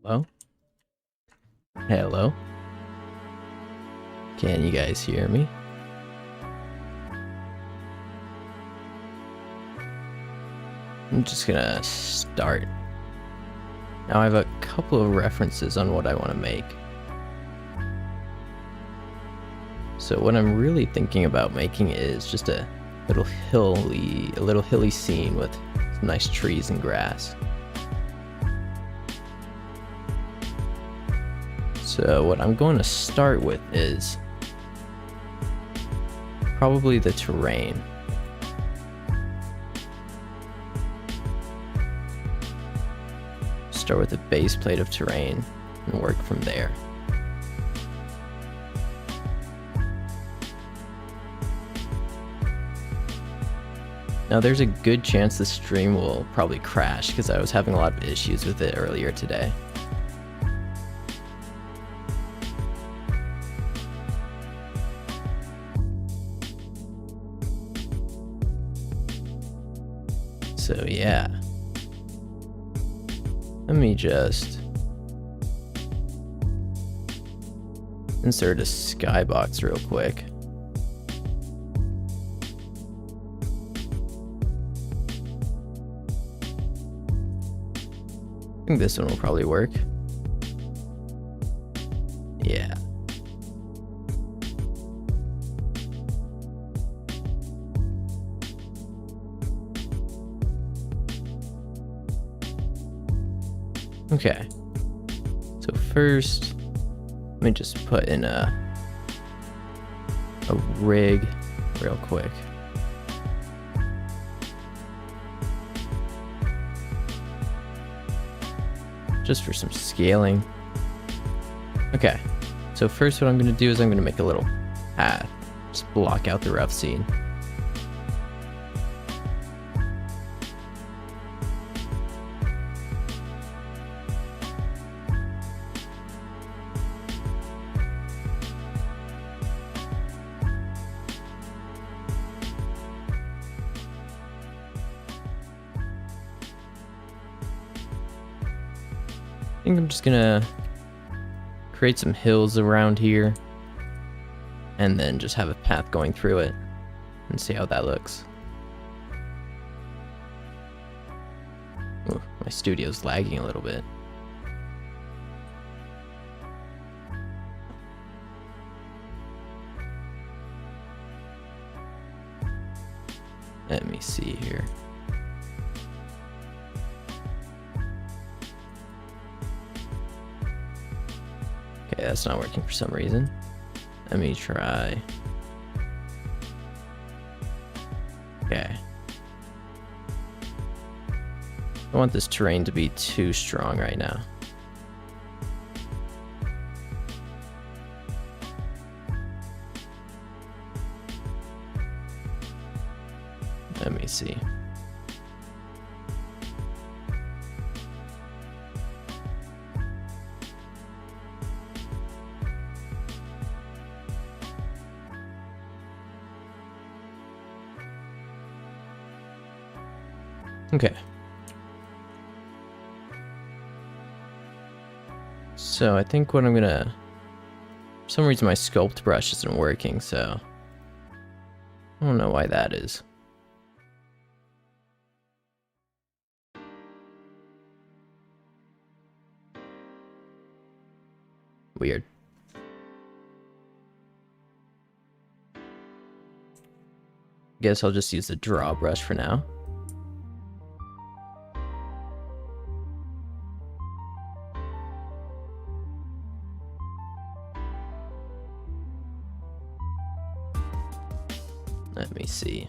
Hello? Hello? Can you guys hear me? I'm just gonna start. Now I have a couple of references on what I want to make. So what I'm really thinking about making is just a little hilly scene with some nice trees and grass. So what I'm going to start with is probably the terrain. Start with a base plate of terrain and work from there. Now there's a good chance the stream will probably crash because I was having a lot of issues with it earlier today. So yeah, let me just insert a skybox real quick. I think this one will probably work. Yeah. Okay, so first, let me just put in a rig real quick. Just for some scaling. Okay, so first what I'm going to do is I'm going to make a little path, just block out the rough scene. I think I'm just gonna create some hills around here and then just have a path going through it and see how that looks. Ooh, my studio's lagging a little bit. Let me see here. Okay, that's not working for some reason. Let me try. Okay. I don't want this terrain to be too strong right now. Let me see. Okay. So I think what I'm gonna... For some reason my sculpt brush isn't working, so... I don't know why that is. Weird. Guess I'll just use the draw brush for now. Let me see.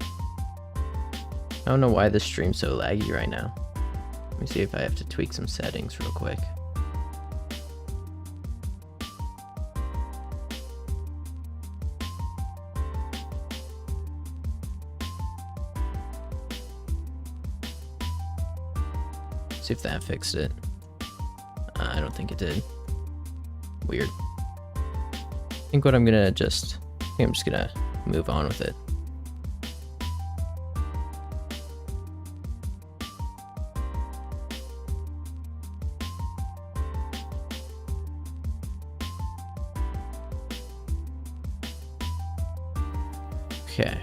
I don't know why this stream's so laggy right now. Let me see if I have to tweak some settings real quick. See if that fixed it. I don't think it did. Weird. I think I'm just gonna move on with it. Okay.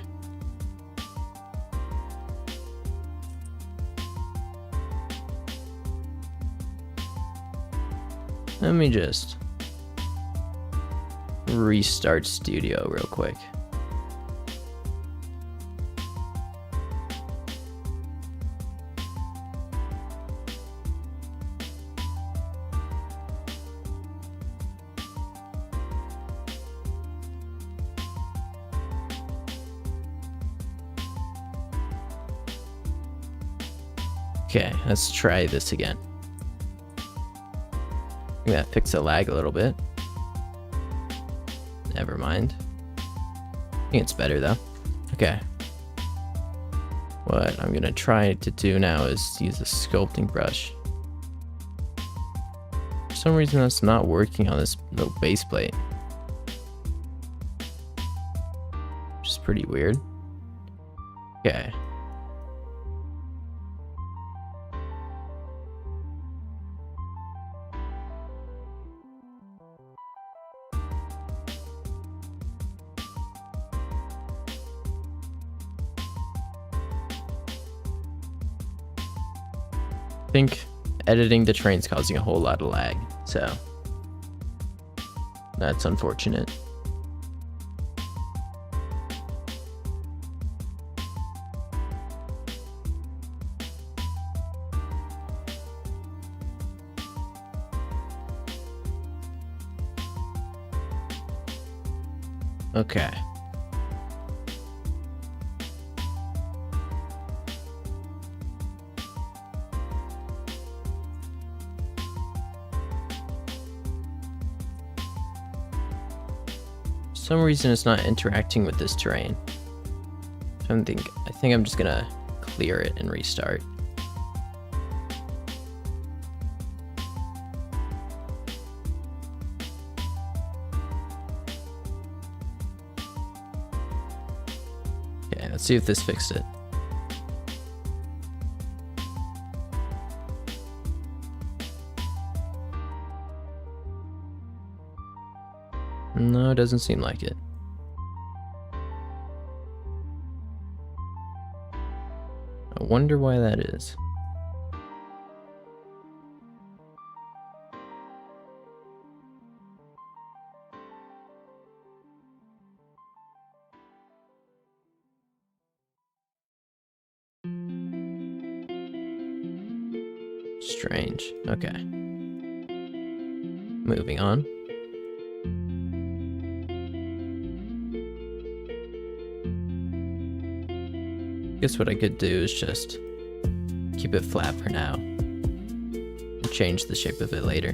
Let me just restart Studio real quick. Okay, let's try this again. I think that fixed the lag a little bit. Never mind. I think it's better though. Okay. What I'm gonna try to do now is use a sculpting brush. For some reason that's not working on this little base plate. Which is pretty weird. Okay. I think editing the terrain's causing a whole lot of lag, so that's unfortunate. Okay. For some reason it's not interacting with this terrain. I think I'm just gonna clear it and restart. Okay, let's see if this fixed it. No, it doesn't seem like it. I wonder why that is. Strange. Okay. Moving on. Guess what I could do is just keep it flat for now and change the shape of it later.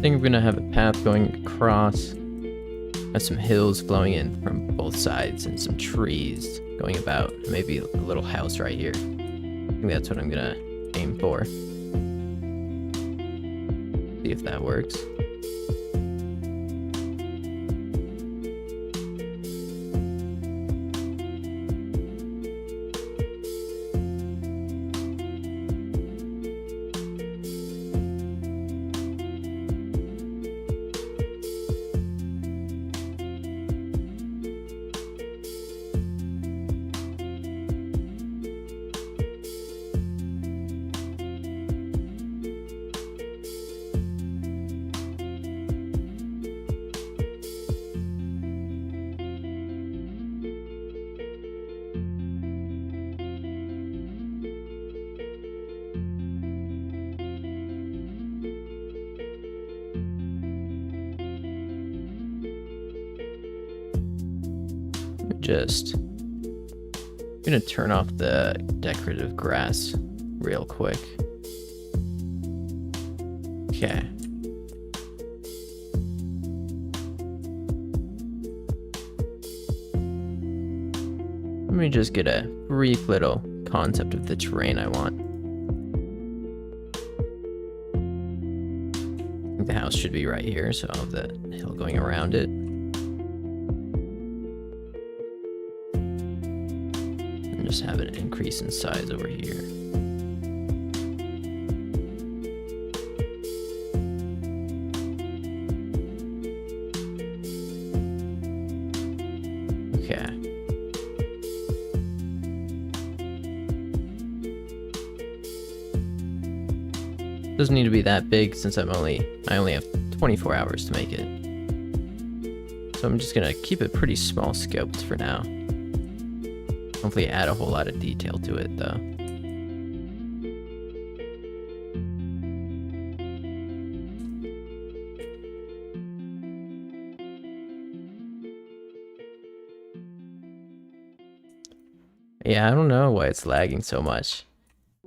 think we're gonna have a path going across. Have some hills flowing in from both sides and some trees going about. Maybe a little house right here. I think that's what I'm gonna aim for. See if that works. Just gonna turn off the decorative grass real quick. Okay. Let me just get a brief little concept of the terrain I want. I think the house should be right here, so I'll have the hill going around it. Just have an increase in size over here. Okay. Doesn't need to be that big since I only have 24 hours to make it. So I'm just gonna keep it pretty small scoped for now. Hopefully add a whole lot of detail to it though. Yeah, I don't know why it's lagging so much.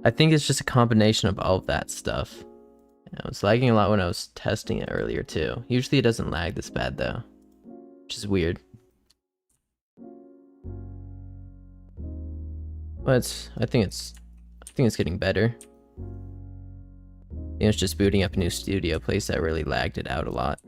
I think it's just a combination of all of that stuff. I was lagging a lot when I was testing it earlier too. Usually it doesn't lag this bad though, which is weird. But I think it's getting better. It's just booting up a new studio place that really lagged it out a lot.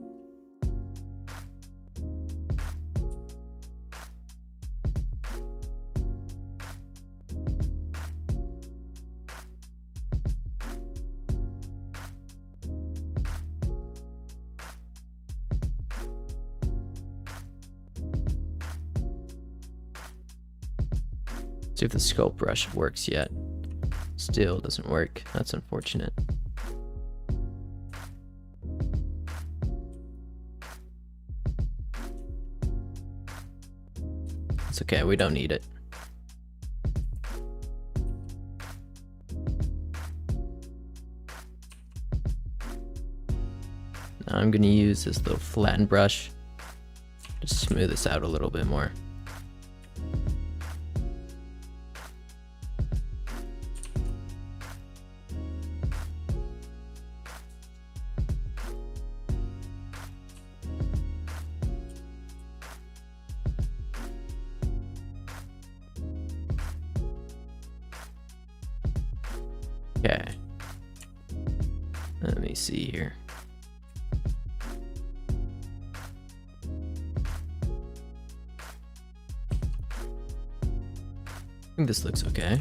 See if the sculpt brush works yet. Still doesn't work. That's unfortunate. It's okay, we don't need it. Now I'm gonna use this little flatten brush to smooth this out a little bit more. Okay. Let me see here. I think this looks okay.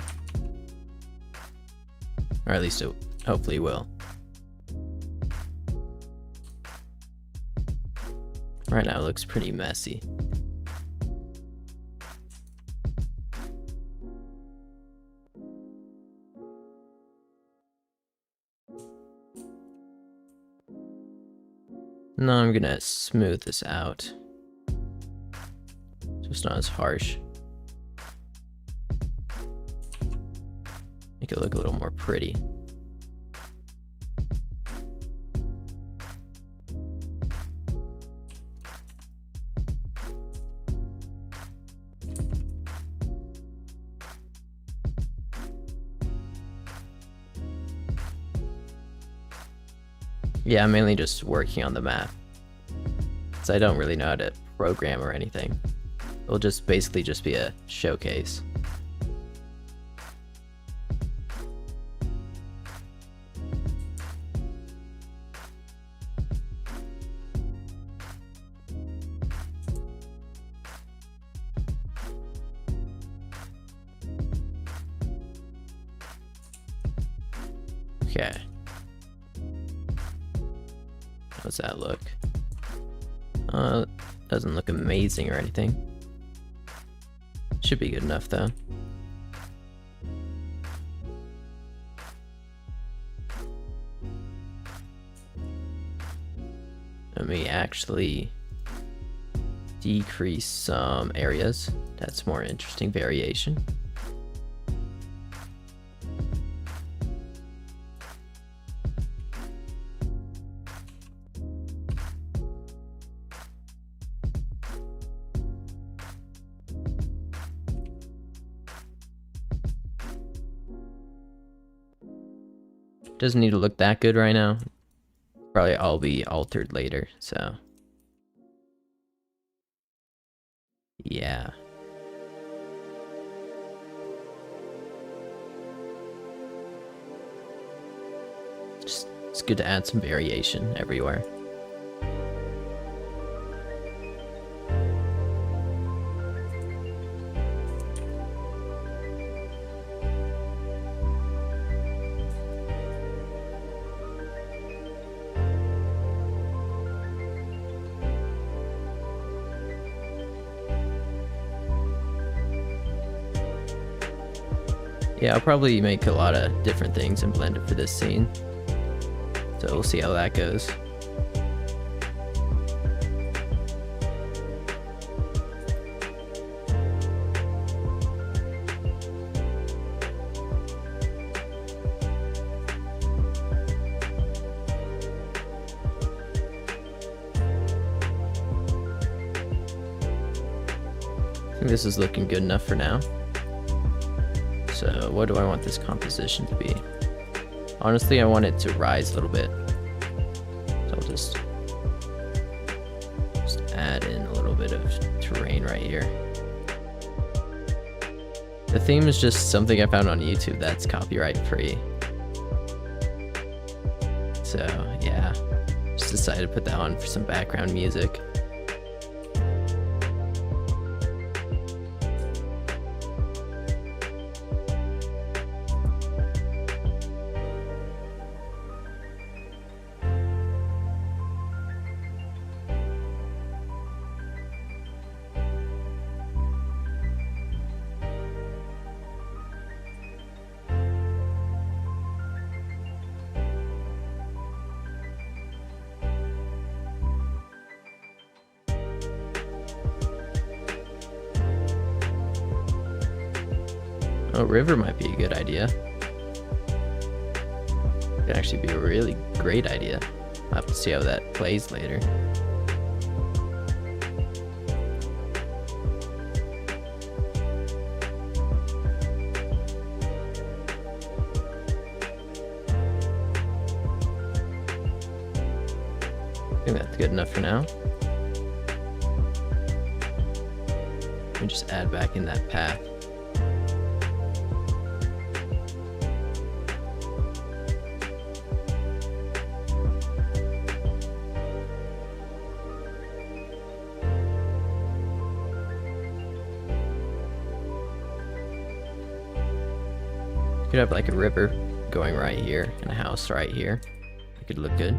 Or at least it hopefully will. Right now it looks pretty messy. Now I'm gonna smooth this out, so it's not as harsh. Make it look a little more pretty. Yeah, I'm mainly just working on the map. So I don't really know how to program or anything. It'll just basically just be a showcase. Okay. How's that look? Doesn't look amazing or anything. Should be good enough though. Let me actually decrease some areas. That's more interesting variation. Doesn't need to look that good right now. Probably all be altered later, so. Yeah. Just, it's good to add some variation everywhere. Yeah, I'll probably make a lot of different things and blend it for this scene. So we'll see how that goes. I think this is looking good enough for now. So what do I want this composition to be? Honestly, I want it to rise a little bit. So I'll just add in a little bit of terrain right here. The theme is just something I found on YouTube that's copyright free. So yeah, just decided to put that on for some background music. Oh, river might be a good idea. Could actually be a really great idea. I'll have to see how that plays later. I think that's good enough for now. Let me just add back in that path. Could have like a river going right here and a house right here. It could look good.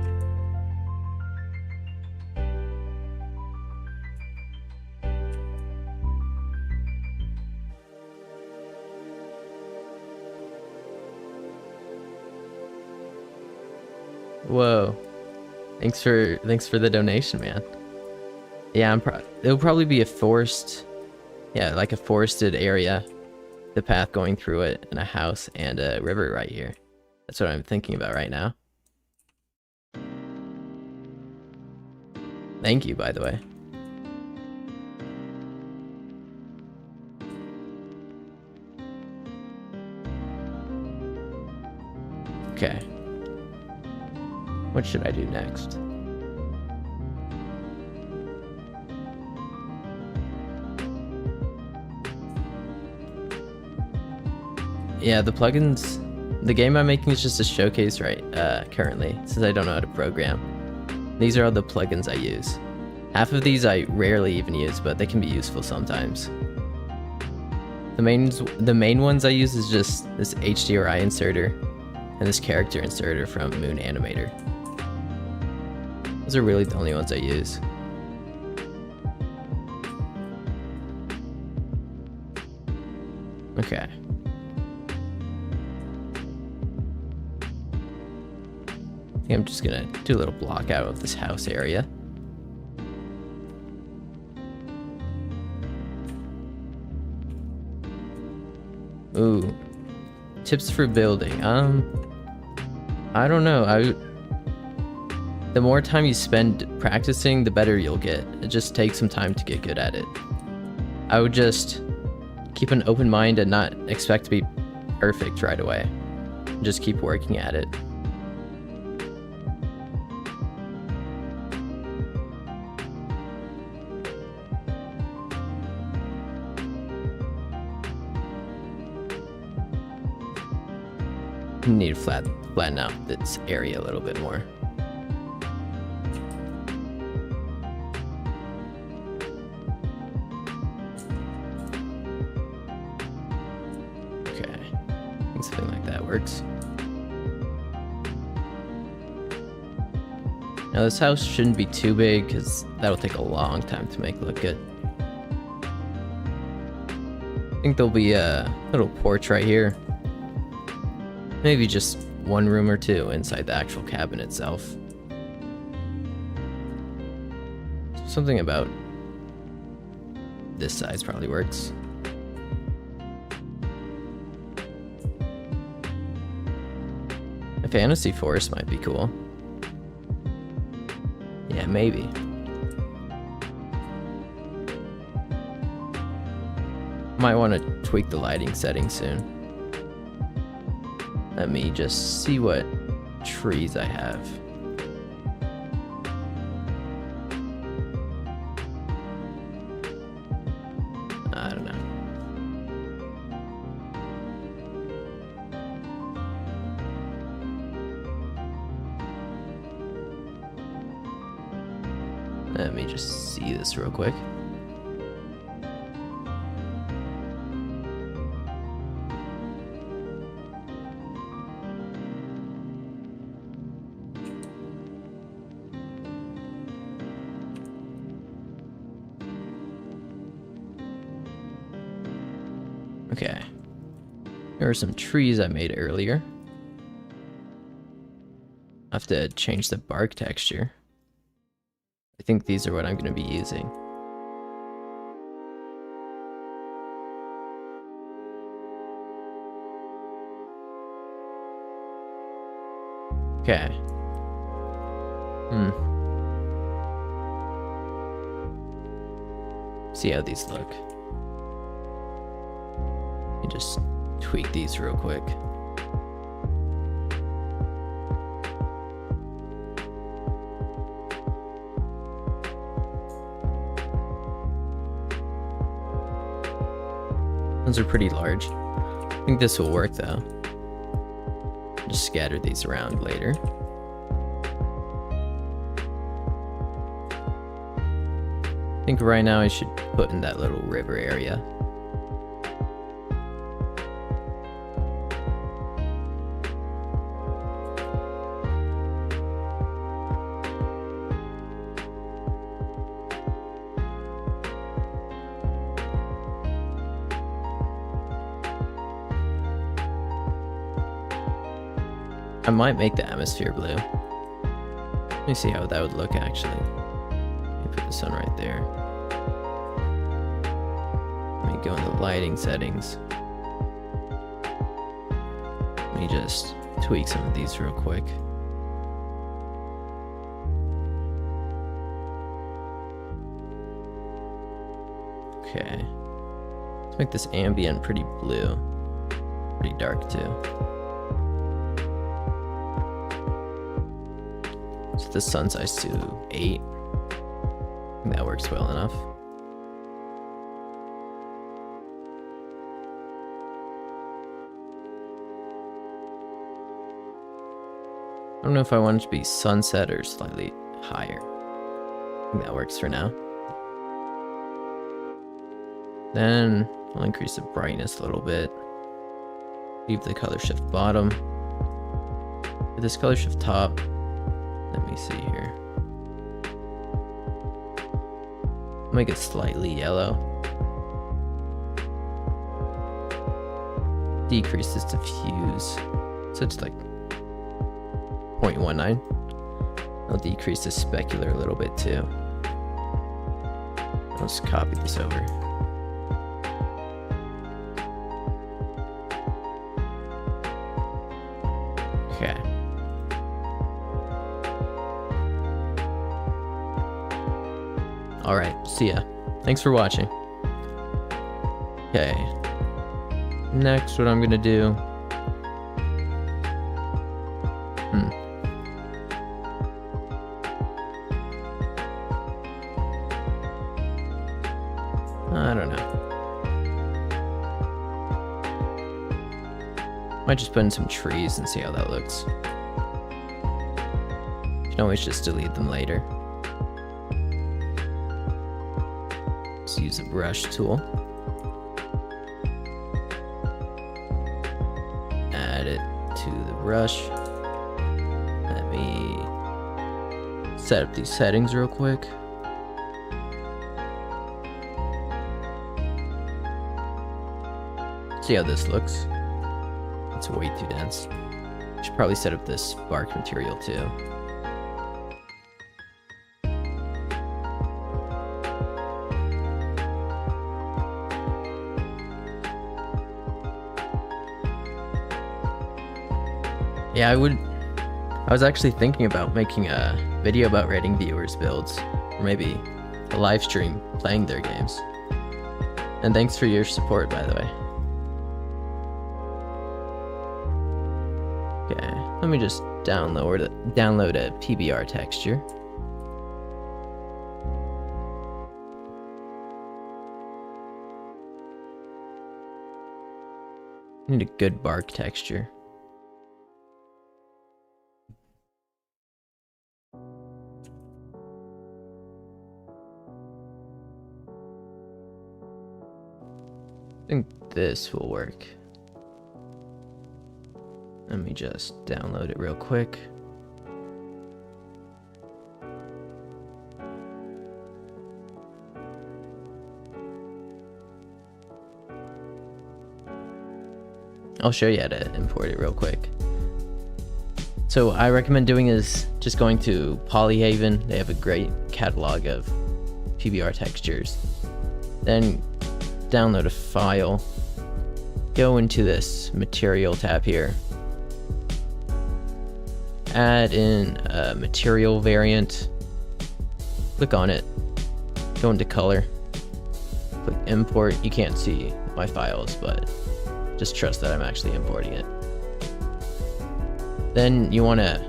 Whoa. Thanks for the donation, man. Yeah, it'll probably be a forest. Yeah, like a forested area. The path going through it, and a house and a river right here. That's what I'm thinking about right now. Thank you, by the way. Okay. What should I do next? Yeah, the plugins, the game I'm making is just a showcase currently, since I don't know how to program. These are all the plugins I use. Half of these I rarely even use, but they can be useful sometimes. The main ones I use is just this HDRI inserter and this character inserter from Moon Animator. Those are really the only ones I use. Okay. I think I'm just gonna do a little block out of this house area. Ooh, tips for building. I don't know. The more time you spend practicing, the better you'll get. It just takes some time to get good at it. I would just keep an open mind and not expect to be perfect right away. Just keep working at it. Need to flatten out this area a little bit more. Okay, I think something like that works. Now this house shouldn't be too big because that'll take a long time to make look good. I think there'll be a little porch right here. Maybe just one room or two inside the actual cabin itself. Something about this size probably works. A fantasy forest might be cool. Yeah, maybe. Might want to tweak the lighting settings soon. Let me just see what trees I have. I don't know. Let me just see this real quick. Okay, there are some trees I made earlier. I have to change the bark texture. I think these are what I'm going to be using. Okay. See how these look. Let me just tweak these real quick. Those are pretty large. I think this will work though. Just scatter these around later. I think right now I should put in that little river area. I might make the atmosphere blue. Let me see how that would look actually. Let me put the sun right there. Let me go in the lighting settings. Let me just tweak some of these real quick. Okay. Let's make this ambient pretty blue. Pretty dark too. Set the sun size to 8. I think that works well enough. I don't know if I want it to be sunset or slightly higher. I think that works for now. Then I'll increase the brightness a little bit. Leave the color shift bottom. With this color shift top, let me see here. Make it slightly yellow. Decrease this diffuse. So it's like 0.19. I'll decrease the specular a little bit too. I'll just copy this over. Okay. Alright, see ya. Thanks for watching. Okay. Next, what I'm gonna do... I don't know. Might just put in some trees and see how that looks. You can always just delete them later. Let's use a brush tool. Add it to the brush. Let me set up these settings real quick. See how this looks. It's way too dense. Should probably set up this bark material too. Yeah, I was actually thinking about making a video about rating viewers' builds, or maybe a live stream playing their games. And thanks for your support, by the way. Okay, let me just download a PBR texture. I need a good bark texture. I think this will work. Let me just download it real quick. I'll show you how to import it real quick. So I recommend doing is just going to Polyhaven. They have a great catalog of PBR textures. Then download a file. Go into this material tab here. Add in a material variant. Click on it. Go into color. Click import. You can't see my files, but just trust that I'm actually importing it. Then you want to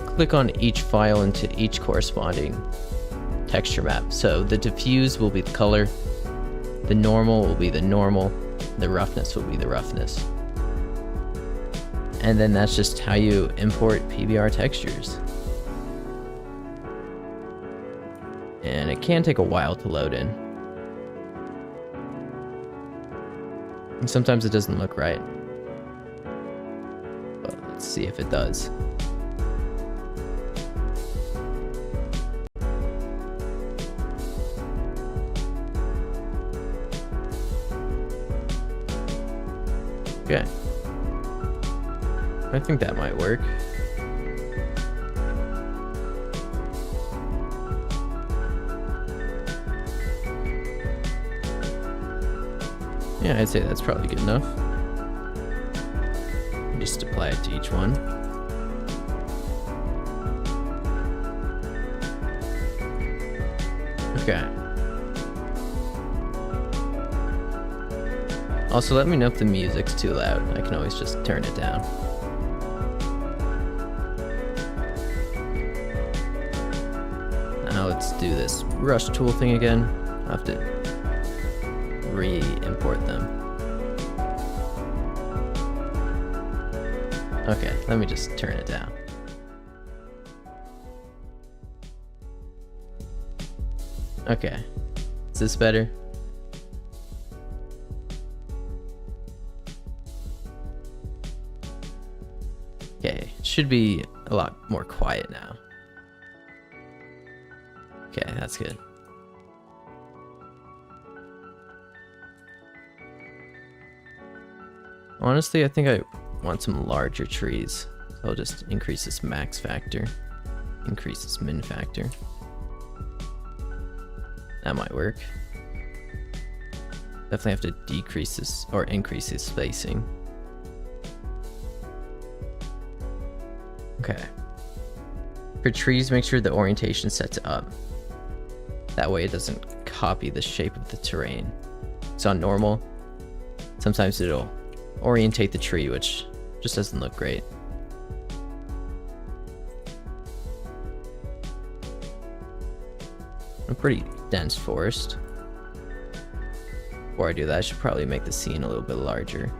click on each file into each corresponding texture map. So the diffuse will be the color, the normal will be the normal, the roughness will be the roughness. And then that's just how you import PBR textures. And it can take a while to load in. And sometimes it doesn't look right. But let's see if it does. Okay. I think that might work. Yeah, I'd say that's probably good enough. Just apply it to each one. Okay. Also, let me know if the music's too loud. I can always just turn it down. now let's do this brush tool thing again. I'll have to re-import them. Okay, let me just turn it down. Okay, is this better? Okay, it should be a lot more quiet now. Okay, that's good. Honestly, I think I want some larger trees. So I'll just increase this max factor, increase this min factor. That might work. Definitely have to decrease this or increase this spacing. Okay. For trees, make sure the orientation sets up. That way it doesn't copy the shape of the terrain. So on normal, sometimes it'll orientate the tree, which just doesn't look great. A pretty dense forest. Before I do that, I should probably make the scene a little bit larger.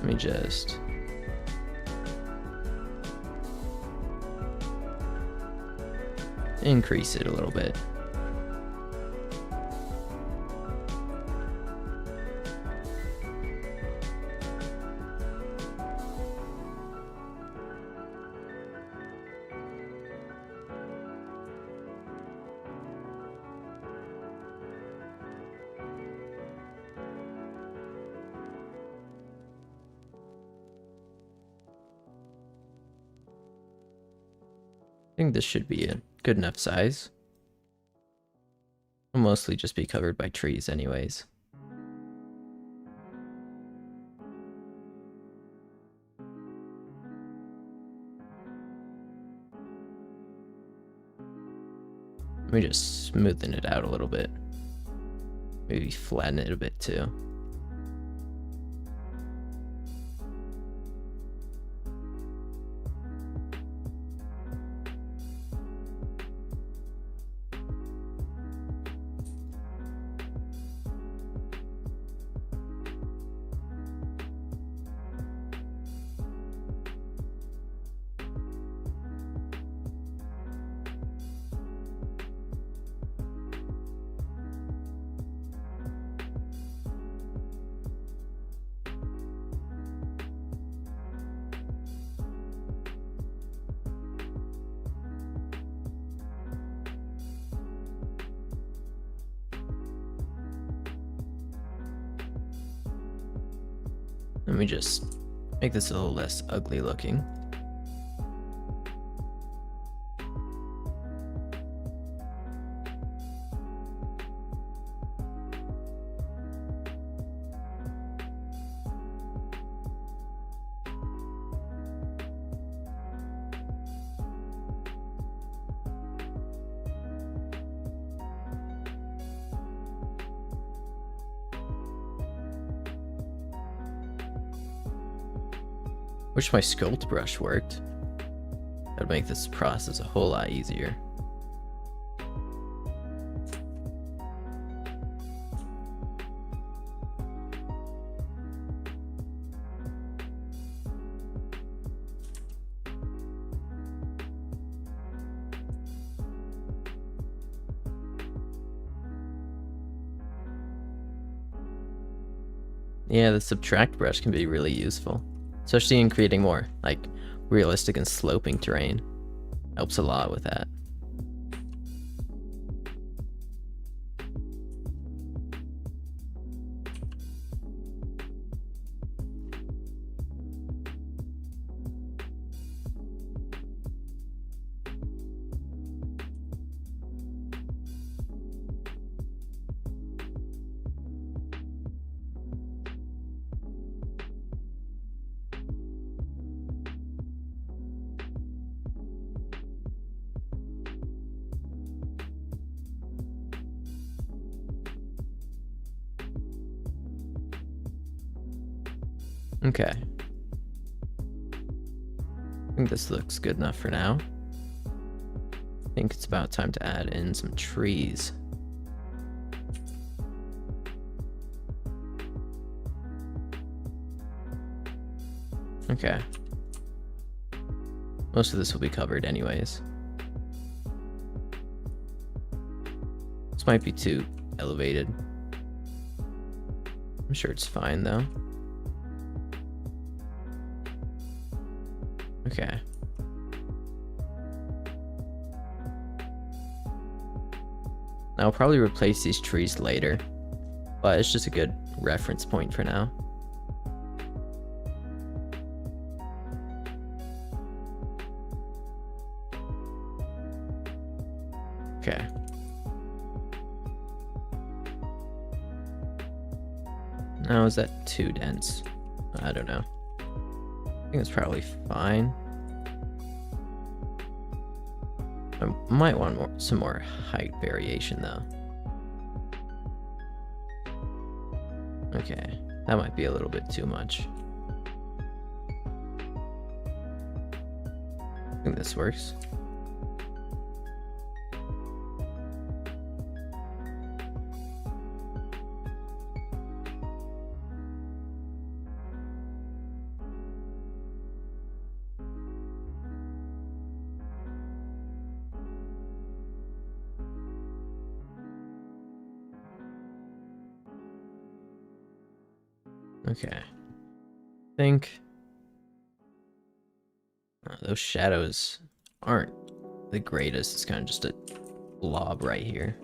Let me just increase it a little bit. I think this should be a good enough size. It'll mostly just be covered by trees anyways. Let me just smoothen it out a little bit. Maybe flatten it a bit too. Let me just make this a little less ugly looking. Wish my sculpt brush worked. That would make this process a whole lot easier. Yeah, the subtract brush can be really useful. Especially in creating more, like, realistic and sloping terrain. Helps a lot with that. Okay. I think this looks good enough for now. I think it's about time to add in some trees. Okay. Most of this will be covered anyways. This might be too elevated. I'm sure it's fine though. Okay. I'll probably replace these trees later, but it's just a good reference point for now. Okay. Now, is that too dense? I don't know. I think it's probably fine. I might want some more height variation though. Okay, that might be a little bit too much. I think this works. Okay, I think those shadows aren't the greatest. It's kind of just a blob right here.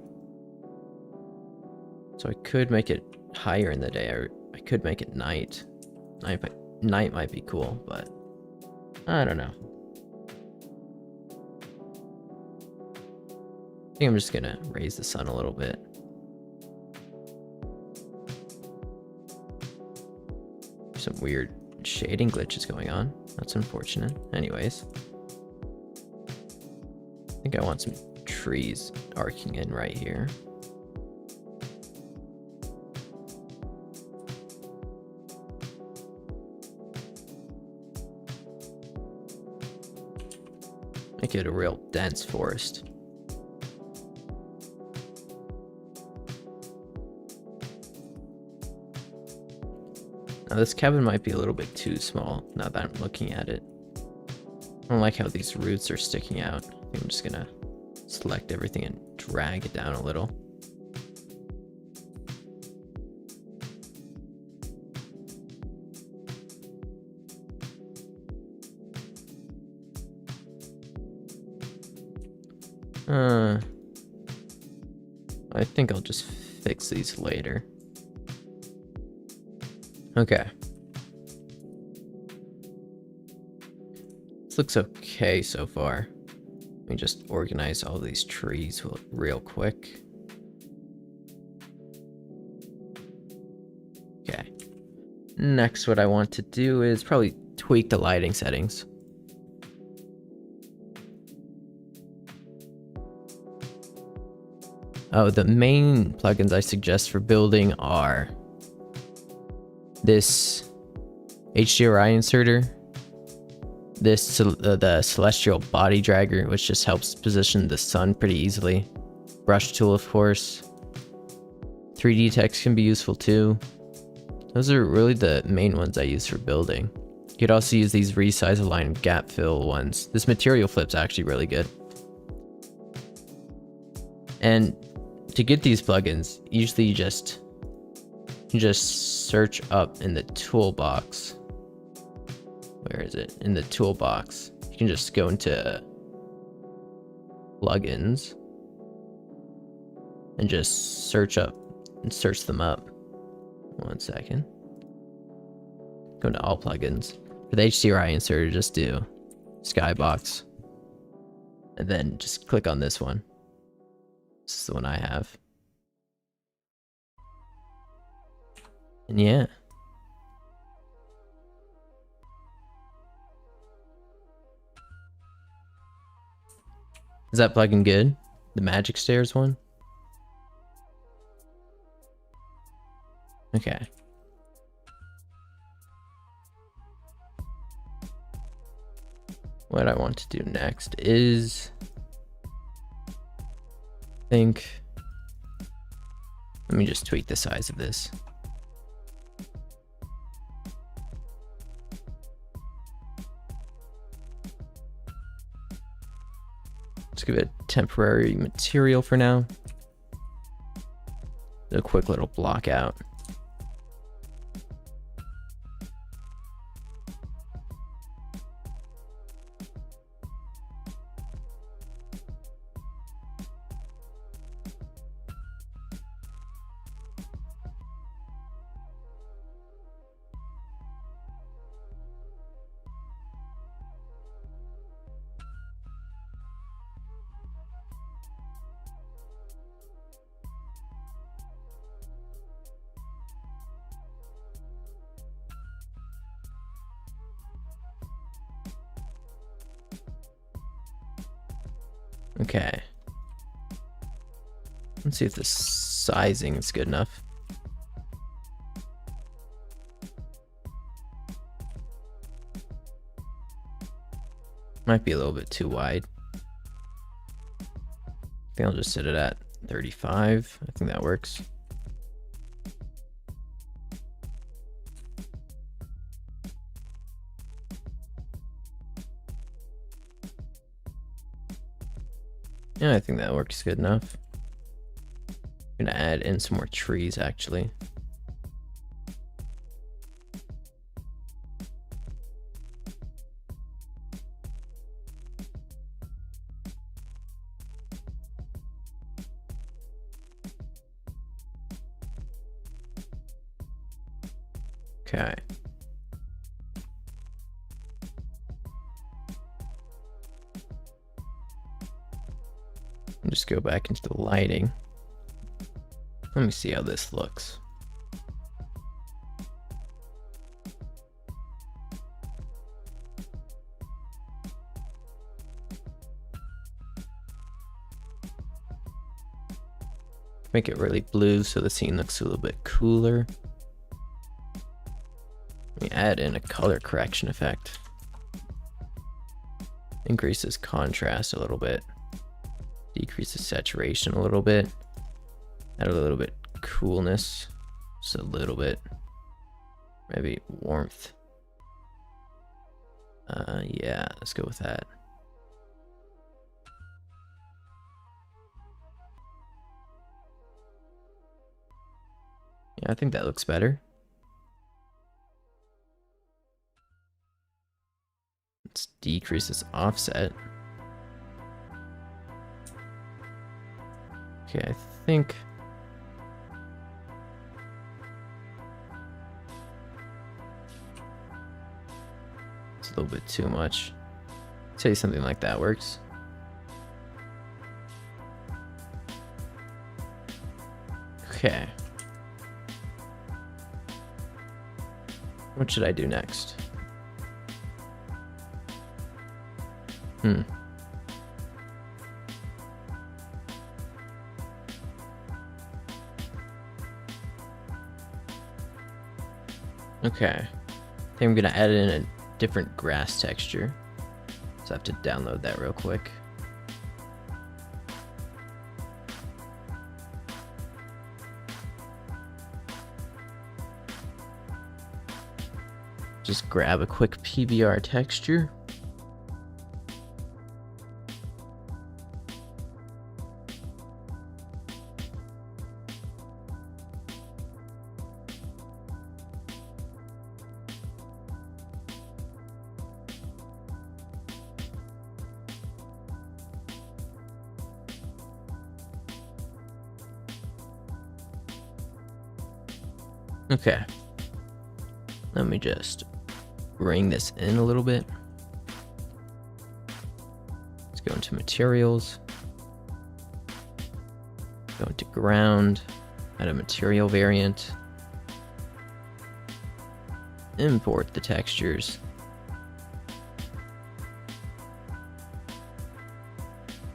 So I could make it higher in the day, or I could make it night. Night might be cool, but I don't know. I think I'm just gonna raise the sun a little bit. Some weird shading glitches going on. That's unfortunate. Anyways, I think I want some trees arcing in right here. Make it a real dense forest. Now this cabin might be a little bit too small now that I'm looking at it. I don't like how these roots are sticking out. I think I'm just gonna select everything and drag it down a little. I think I'll just fix these later. Okay. This looks okay so far. Let me just organize all these trees real quick. Okay. Next, what I want to do is probably tweak the lighting settings. Oh, the main plugins I suggest for building are this HDRI inserter, this the celestial body dragger, which just helps position the sun pretty easily, brush tool of course, 3D text can be useful too. Those are really the main ones I use for building. You could also use these resize align gap fill ones. This material flip's actually really good. And to get these plugins, usually you just search up in the toolbox. Where is it? In the toolbox. You can just go into plugins and just search them up. One second. Go to all plugins. For the HDRI inserter, just do skybox. And then just click on this one. This is the one I have. And yeah. Is that plugin good? The magic stairs one? Okay. what I want to do next is, let me just tweak the size of this. Let's give it a temporary material for now. Do a quick little block out. Okay. Let's see if the sizing is good enough. Might be a little bit too wide. I think I'll just set it at 35. I think that works. Yeah, I think that works good enough. I'm gonna add in some more trees actually. Okay. Just go back into the lighting. Let me see how this looks. Make it really blue so the scene looks a little bit cooler. Let me add in a color correction effect. Increases contrast a little bit. Decreases saturation a little bit. Add a little bit coolness. Just a little bit. Maybe warmth. Yeah, let's go with that. Yeah, I think that looks better. Let's decrease this offset. Okay, I think it's a little bit too much. Say something like that works. Okay. What should I do next? Okay. I think I'm gonna add in a different grass texture. So I have to download that real quick. Just grab a quick PBR texture. Okay. Let me just bring this in a little bit. Let's go into materials. Go into ground. Add a material variant. Import the textures.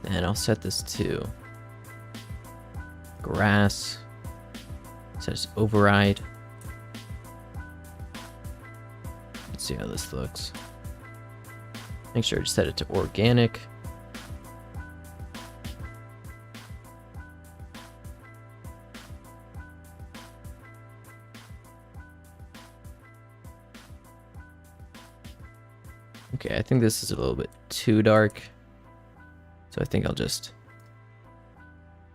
And I'll set this to grass. It says override. Let's see how this looks. Make sure to set it to organic. Okay, I think this is a little bit too dark. So I think I'll just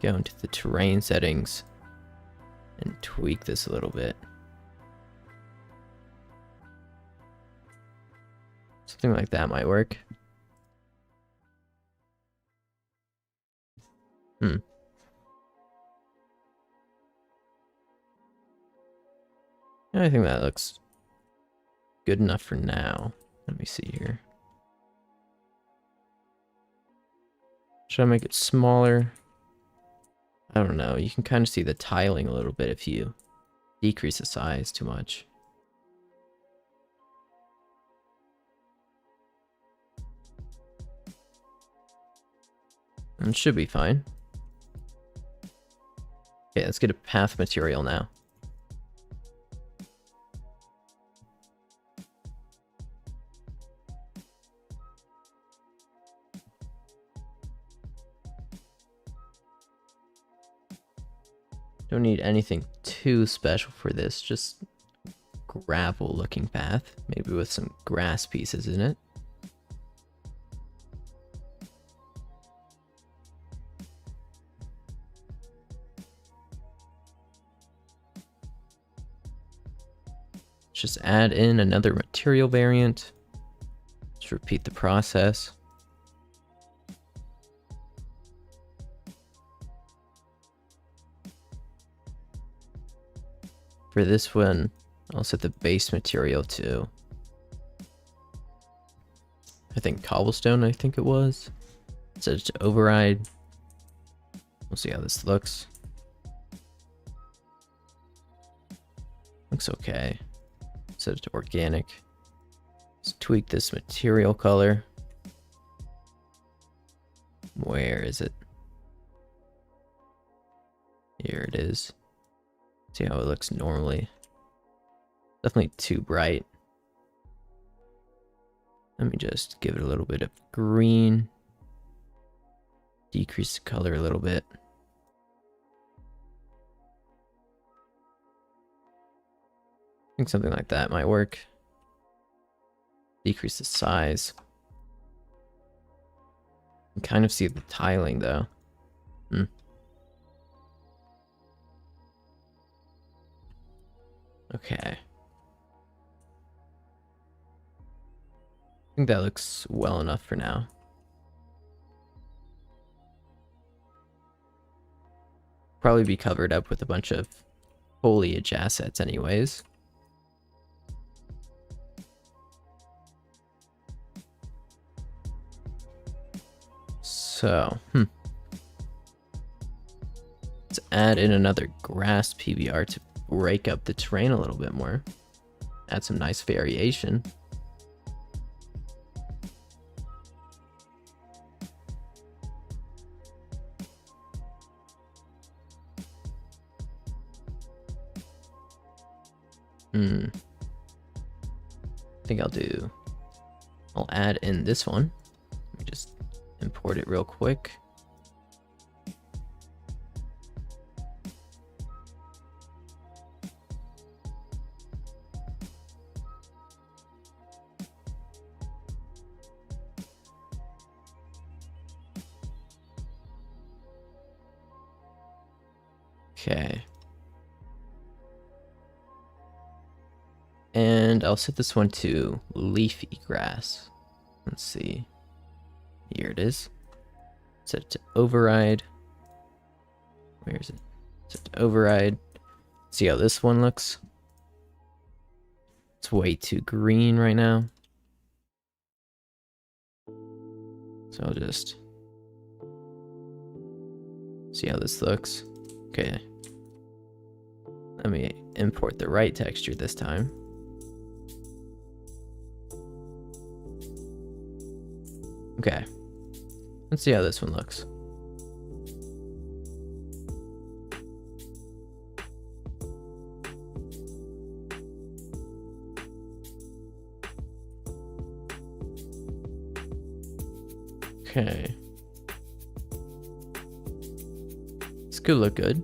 go into the terrain settings and tweak this a little bit. Something like that might work. I think that looks good enough for now. Let me see here. Should I make it smaller? I don't know. You can kind of see the tiling a little bit if you decrease the size too much. And it should be fine. Okay, let's get a path material now. Don't need anything too special for this, just gravel looking path, maybe with some grass pieces in it. Just add in another material variant. Just repeat the process. For this one, I'll set the base material to, I think cobblestone, I think it was. Set it to override. We'll see how this looks. Looks okay. Set it to organic. Let's tweak this material color. Where is it? Here it is. See how it looks normally. Definitely too bright. Let me just give it a little bit of green. Decrease the color a little bit. I think something like that might work. Decrease the size. You can kind of see the tiling though. Okay. I think that looks well enough for now. Probably be covered up with a bunch of foliage assets anyways. So, let's add in another grass PBR to break up the terrain a little bit more. Add some nice variation. I think I'll add in this one. Let me just import it real quick. Okay. And I'll set this one to leafy grass. Let's see. Here it is. Set it to override. Where is it? Set it to override. See how this one looks? It's way too green right now. So I'll just see how this looks. Okay. Let me import the right texture this time. Okay. Let's see how this one looks. Okay. This could look good.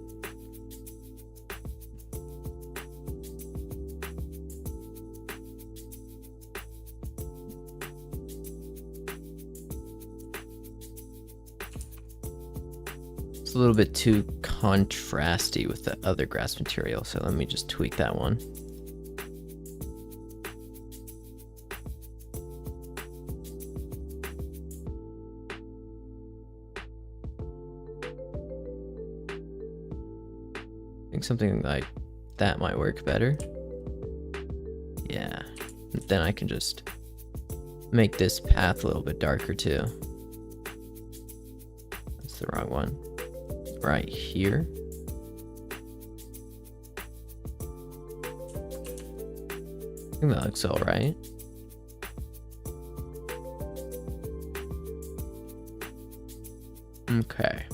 It's a little bit too contrasty with the other grass material, so let me just tweak that one. I think something like that might work better. Yeah, then I can just make this path a little bit darker too. That's the wrong one. Right here. I think that looks all right. Okay.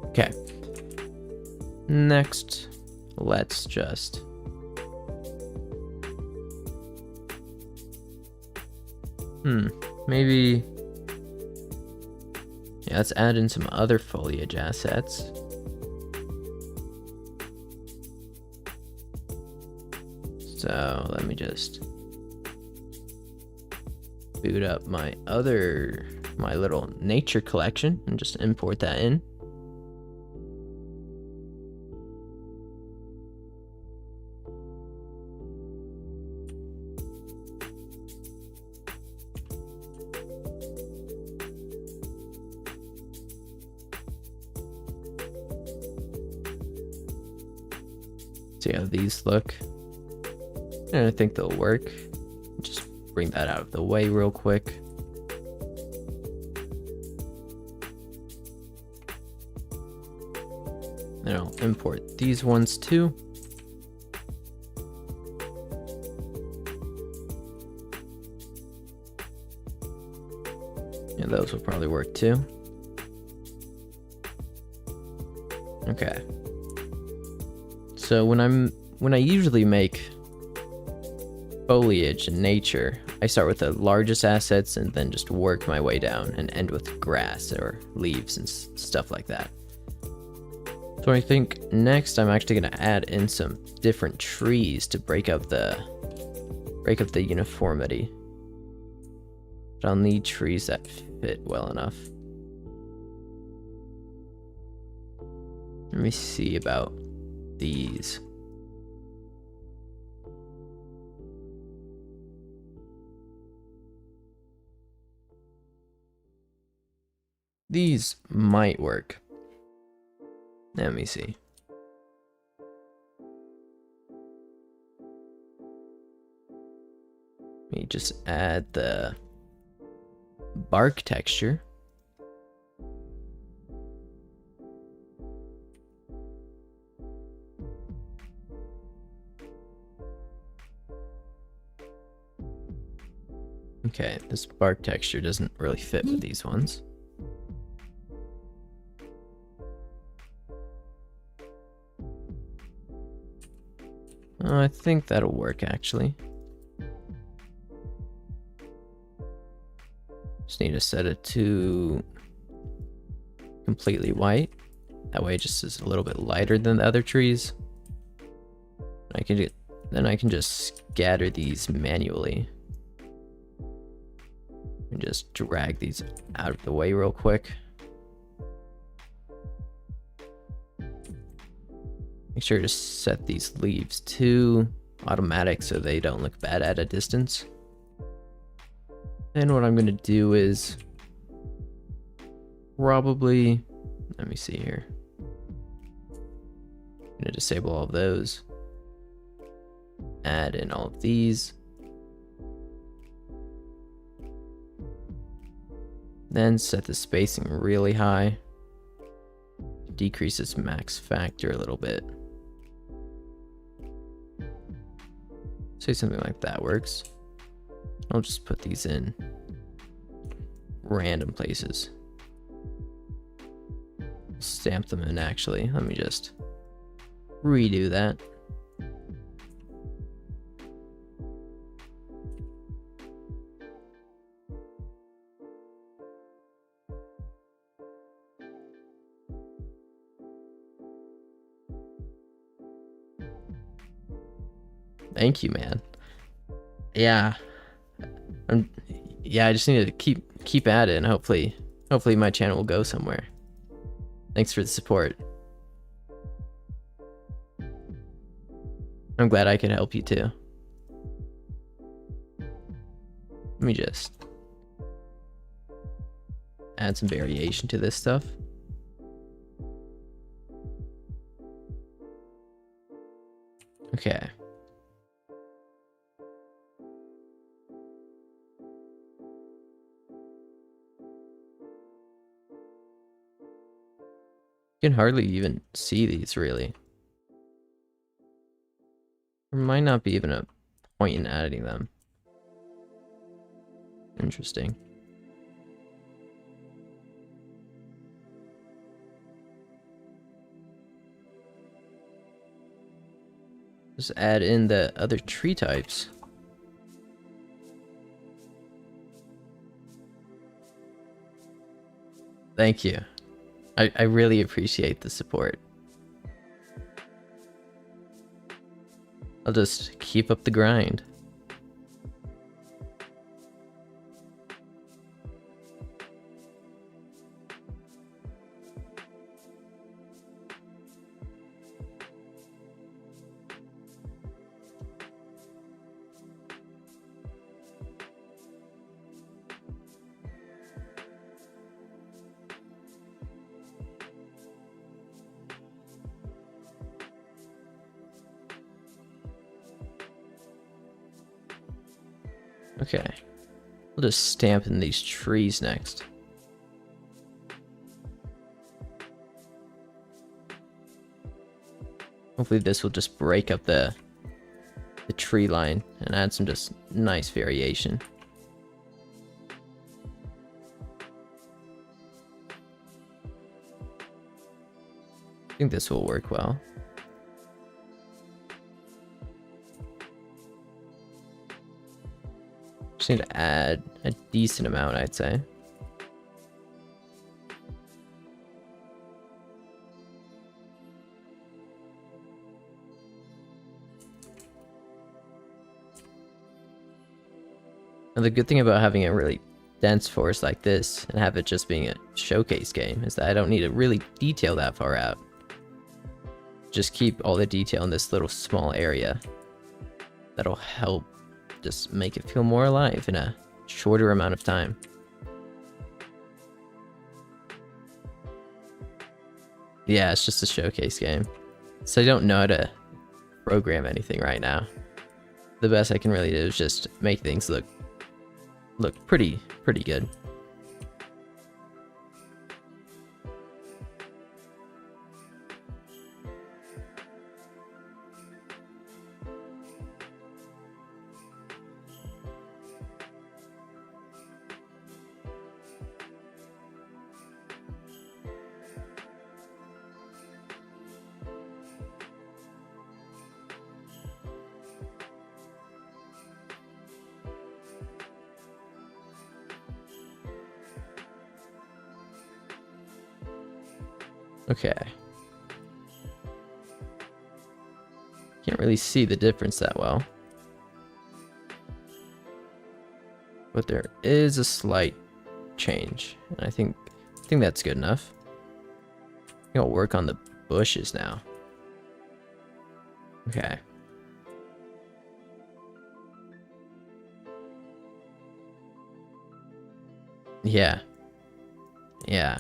Okay. Next, let's just maybe, yeah, let's add in some other foliage assets. So let me just boot up my little nature collection and just import that in. See how these look, and I think they'll work. Just bring that out of the way real quick. Then I'll import these ones too. And those will probably work too. Okay. So when I usually make foliage in nature, I start with the largest assets and then just work my way down and end with grass or leaves and stuff like that. So I think next I'm actually going to add in some different trees to break up the uniformity. But I'll need trees that fit well enough. Let me see about these. These might work. Let me see. Let me just add the bark texture. Okay, this bark texture doesn't really fit with these ones. I think that'll work actually. Just need to set it to completely white. That way it just is a little bit lighter than the other trees. Then I can just scatter these manually. And just drag these out of the way real quick. Make sure to set these leaves to automatic so they don't look bad at a distance. And what I'm going to do is probably, let me see here. I'm going to disable all of those. Add in all of these. Then set the spacing really high. Decrease its max factor a little bit. Say something like that works. I'll just put these in random places. Stamp them in actually. Let me just redo that. Thank you, man. Yeah. Yeah, I just need to keep at it, and hopefully my channel will go somewhere. Thanks for the support. I'm glad I could help you too. Let me just add some variation to this stuff. Okay. You can hardly even see these, really. There might not be even a point in adding them. Interesting. Just add in the other tree types. Thank you. I really appreciate the support. I'll just keep up the grind. Okay, we'll just stamp in these trees next. Hopefully this will just break up the tree line and add some just nice variation. I think this will work well. Just need to add a decent amount, I'd say. And the good thing about having a really dense forest like this and have it just being a showcase game is that I don't need to really detail that far out. Just keep all the detail in this little small area. That'll help just make it feel more alive in a shorter amount of time. Yeah, it's just a showcase game. So I don't know how to program anything right now. The best I can really do is just make things look pretty good. Okay. Can't really see the difference that well. But there is a slight change. And I think that's good enough. I think I'll work on the bushes now. Okay. Yeah. Yeah.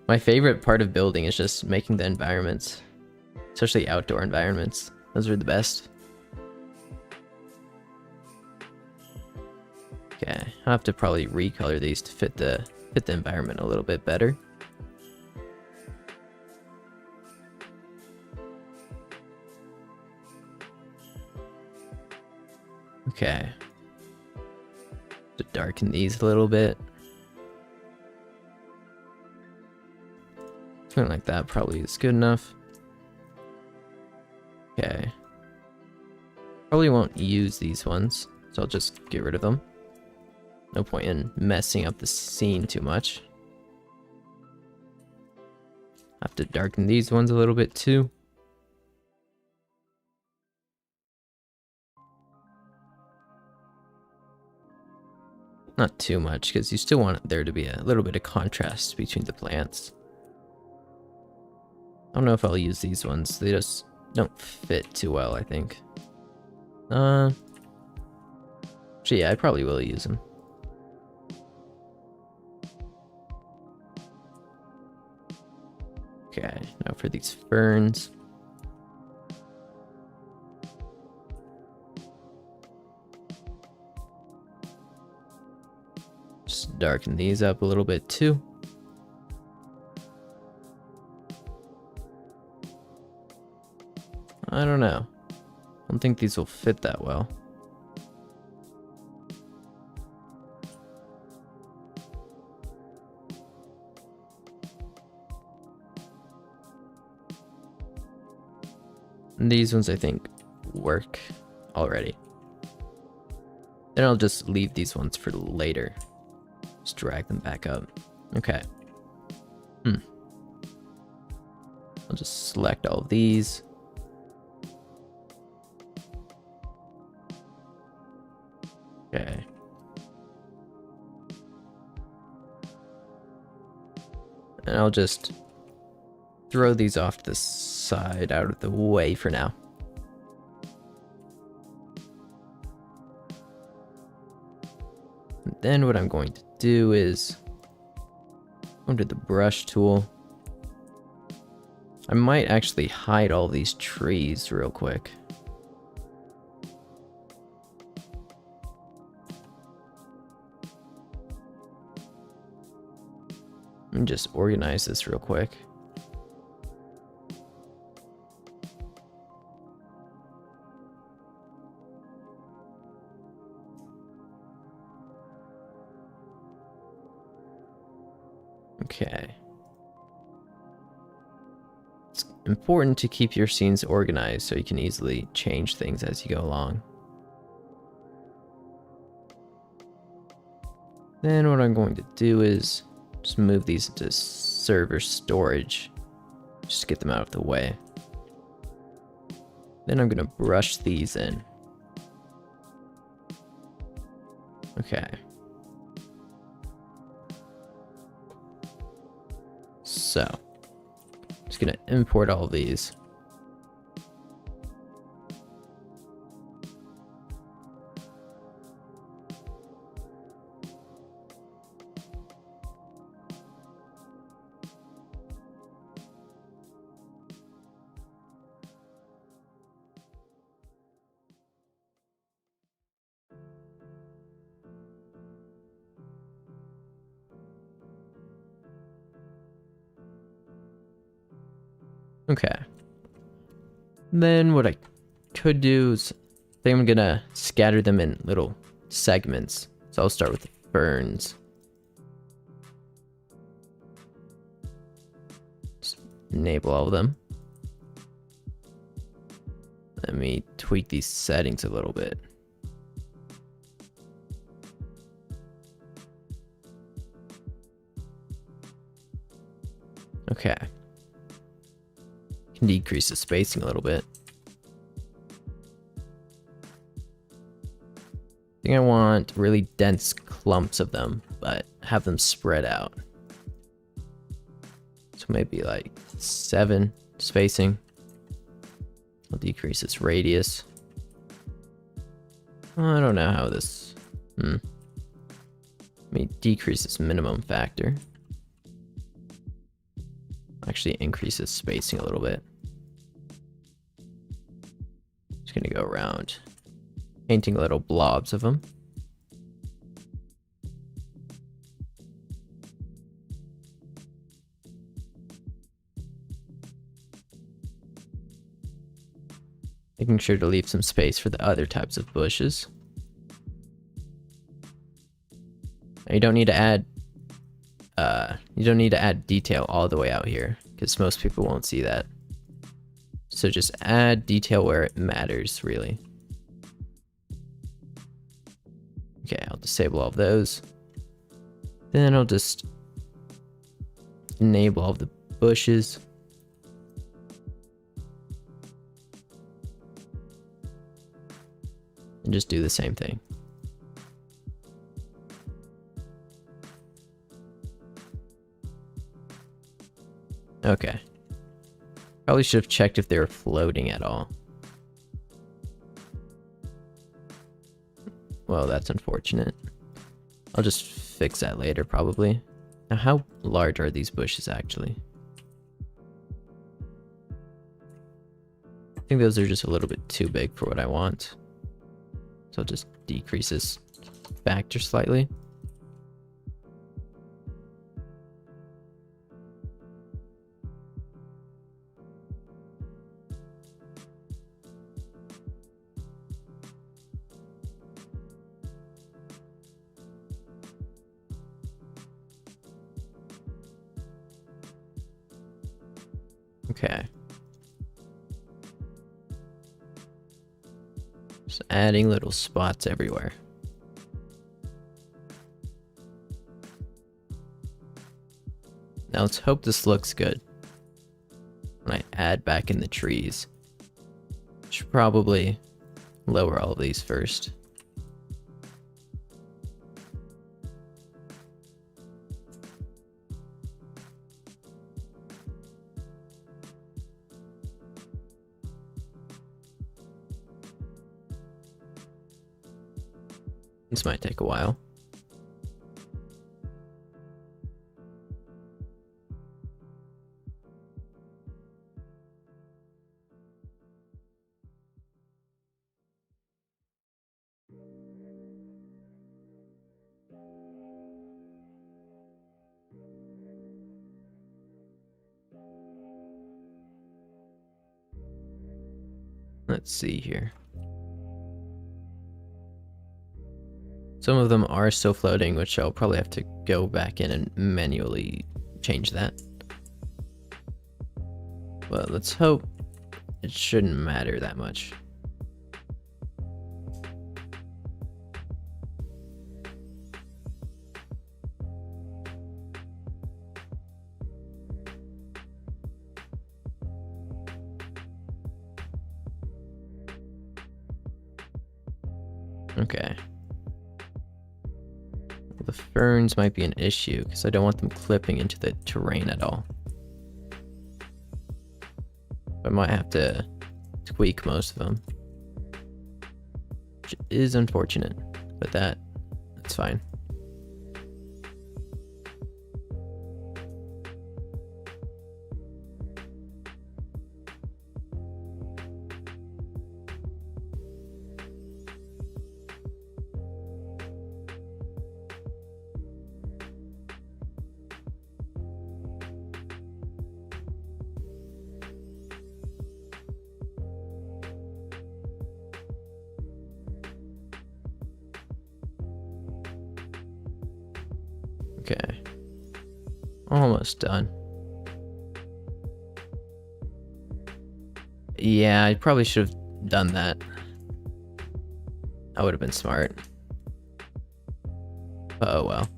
My favorite part of building is just making the environments, especially outdoor environments. Those are the best. Okay, I'll have to probably recolor these to fit the environment a little bit better. Okay. To darken these a little bit. Something like that probably is good enough. Probably won't use these ones, so I'll just get rid of them. No point in messing up the scene too much. I have to darken these ones a little bit too. Not too much, because you still want there to be a little bit of contrast between the plants. I don't know if I'll use these ones. They just don't fit too well, I think. Actually, yeah, I probably will use them. Okay, now for these ferns. Just darken these up a little bit too. I don't know. I don't think these will fit that well. And these ones I think work already. Then I'll just leave these ones for later. Just drag them back up. Okay. I'll just select all of these. Okay. And I'll just throw these off to the side out of the way for now. And then what I'm going to do is go to the brush tool. I might actually hide all these trees real quick. Let me just organize this real quick. Okay. It's important to keep your scenes organized so you can easily change things as you go along. Then what I'm going to do is just move these into server storage. Just get them out of the way. Then I'm going to brush these in. Okay. So, just gonna import all of these. Okay. Then what I could do is I think I'm gonna scatter them in little segments. So I'll start with the ferns. Just enable all of them. Let me tweak these settings a little bit. Okay. Can decrease the spacing a little bit. I think I want really dense clumps of them, but have them spread out. So maybe like 7 spacing. I'll decrease its radius. I don't know how this... Let me decrease its minimum factor. Actually increase its spacing a little bit. Just gonna go around painting little blobs of them. Making sure to leave some space for the other types of bushes. And you don't need to add detail all the way out here because most people won't see that. So just add detail where it matters, really. Okay, I'll disable all of those. Then I'll just enable all of the bushes. And just do the same thing. Okay. Probably should have checked if they were floating at all. Well, that's unfortunate. I'll just fix that later, probably. Now, how large are these bushes, actually? I think those are just a little bit too big for what I want. So I'll just decrease this factor slightly. Okay. Just adding little spots everywhere. Now let's hope this looks good. When I add back in the trees, should probably lower all of these first. This might take a while. Let's see here. Some of them are still floating, which I'll probably have to go back in and manually change that. But let's hope it shouldn't matter that much. Okay. The ferns might be an issue because I don't want them clipping into the terrain at all. I might have to tweak most of them, which is unfortunate, but that's fine. Okay, almost done. Yeah, I probably should have done that. That would have been smart. Oh well.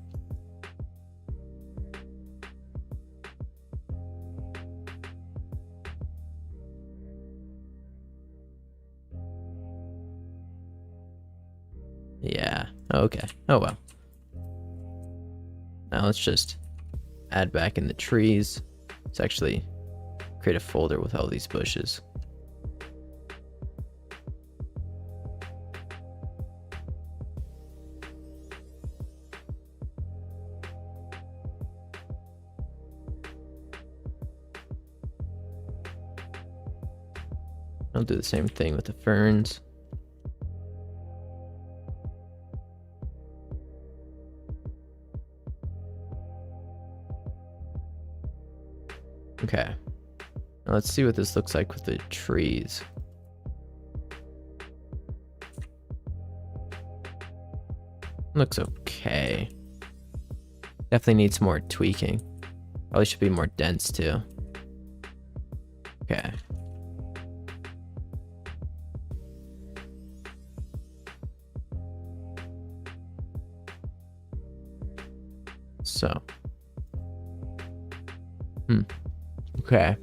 Yeah, okay. Oh well. Now let's just add back in the trees. Let's actually create a folder with all these bushes. I'll do the same thing with the ferns. Okay, now let's see what this looks like with the trees. Looks okay. Definitely needs more tweaking. Probably should be more dense too. Okay. Okay.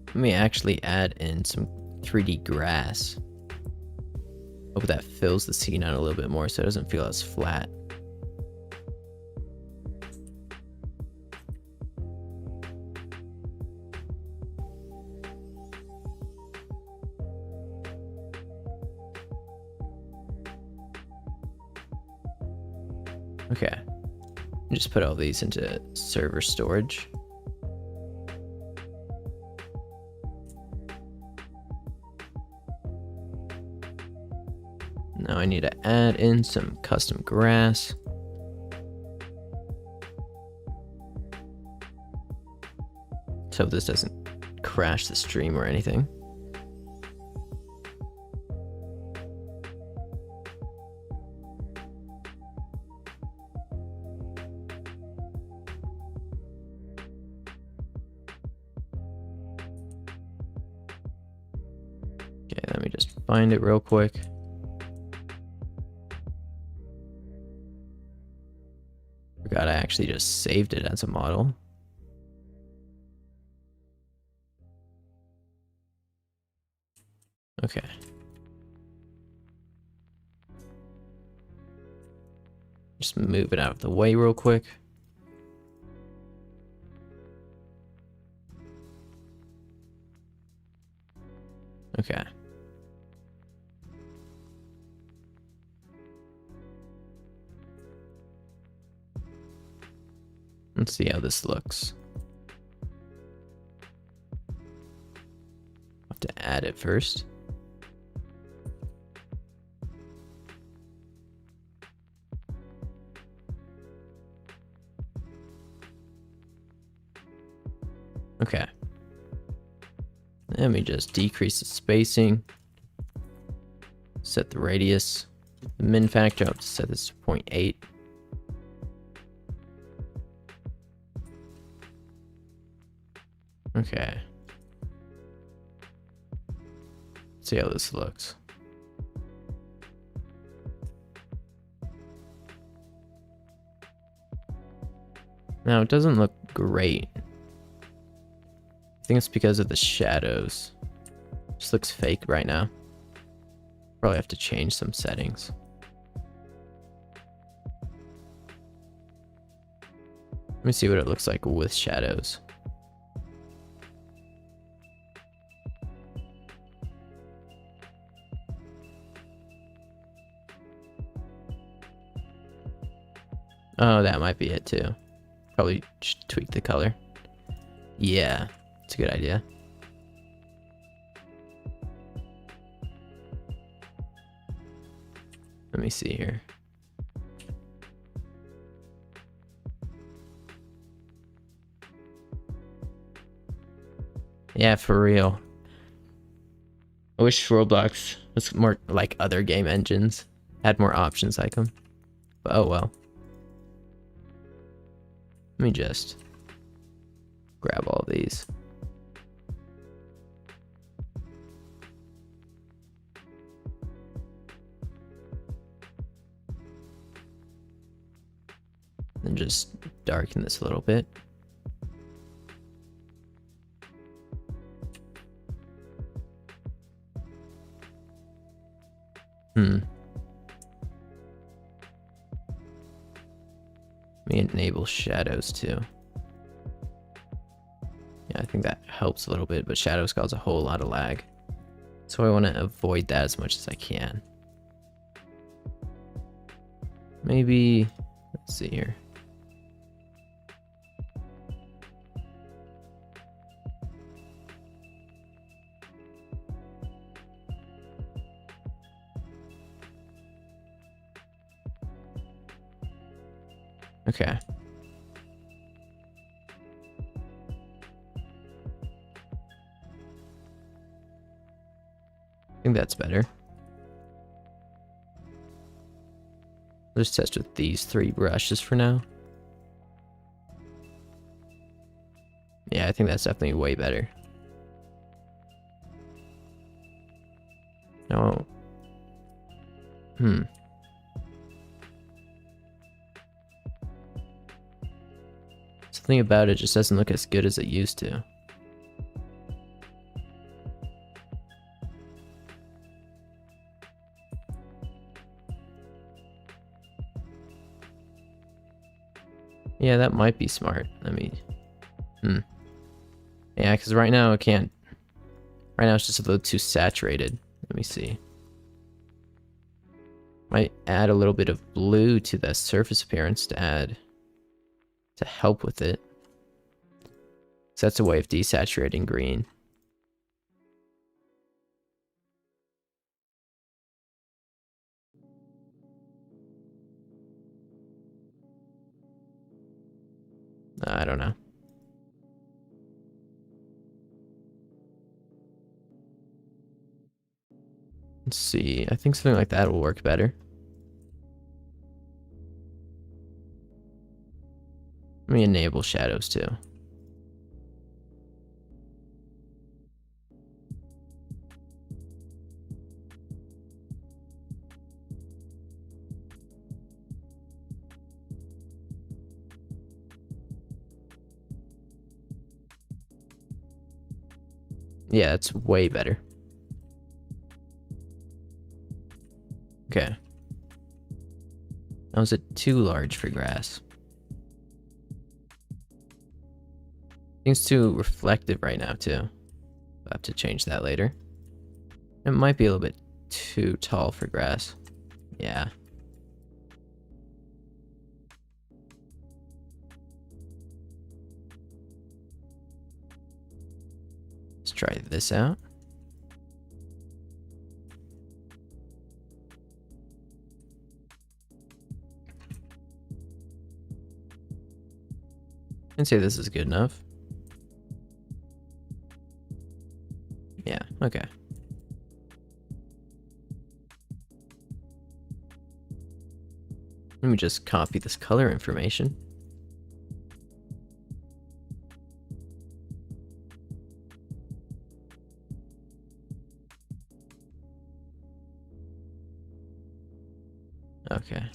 Let me actually add in some 3D grass. Hope that fills the scene out a little bit more so it doesn't feel as flat. Okay. Just put all these into server storage. Now I need to add in some custom grass. So this doesn't crash the stream or anything. Okay, let me just find it real quick. Forgot I actually just saved it as a model. Okay. Just move it out of the way real quick. Okay. Let's see how this looks. Have to add it first. Okay. Let me just decrease the spacing. Set the radius. The min factor, I'll set this to 0.8. Okay. Let's see how this looks. Now, it doesn't look great. I think it's because of the shadows. It just looks fake right now. Probably have to change some settings. Let me see what it looks like with shadows. Oh, that might be it too. Probably should tweak the color. Yeah, it's a good idea. Let me see here. Yeah, for real. I wish Roblox was more like other game engines. Had more options like them. But oh well. Let me just grab all these. And just darken this a little bit. Let me enable shadows too. Yeah, I think that helps a little bit, but shadows cause a whole lot of lag. So I want to avoid that as much as I can. Maybe, let's see here. Okay. I think that's better. Let's test with these 3 brushes for now. Yeah, I think that's definitely way better. Now, Something about it just doesn't look as good as it used to. Yeah, that might be smart. I mean, yeah, because right now it can't. Right now it's just a little too saturated. Let me see. Might add a little bit of blue to the surface appearance to help with it. So that's a way of desaturating green. I don't know. Let's see. I think something like that will work better. Let me enable shadows too. Yeah, it's way better. Okay. That was it too large for grass. Seems too reflective right now too. I'll have to change that later. It might be a little bit too tall for grass. Yeah. Let's try this out. I'd say this is good enough. Yeah, okay. Let me just copy this color information. Okay. I'm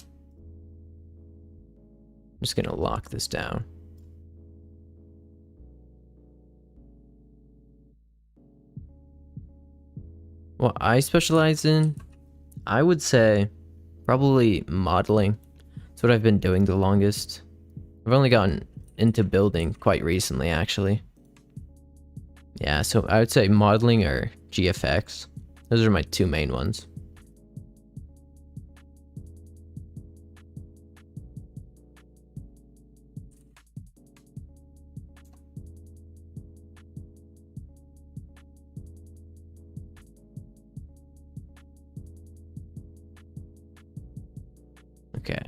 just gonna lock this down. What I specialize in, I would say probably modeling. That's what I've been doing the longest. I've only gotten into building quite recently, actually. Yeah, so I would say modeling or GFX. Those are my two main ones. Okay.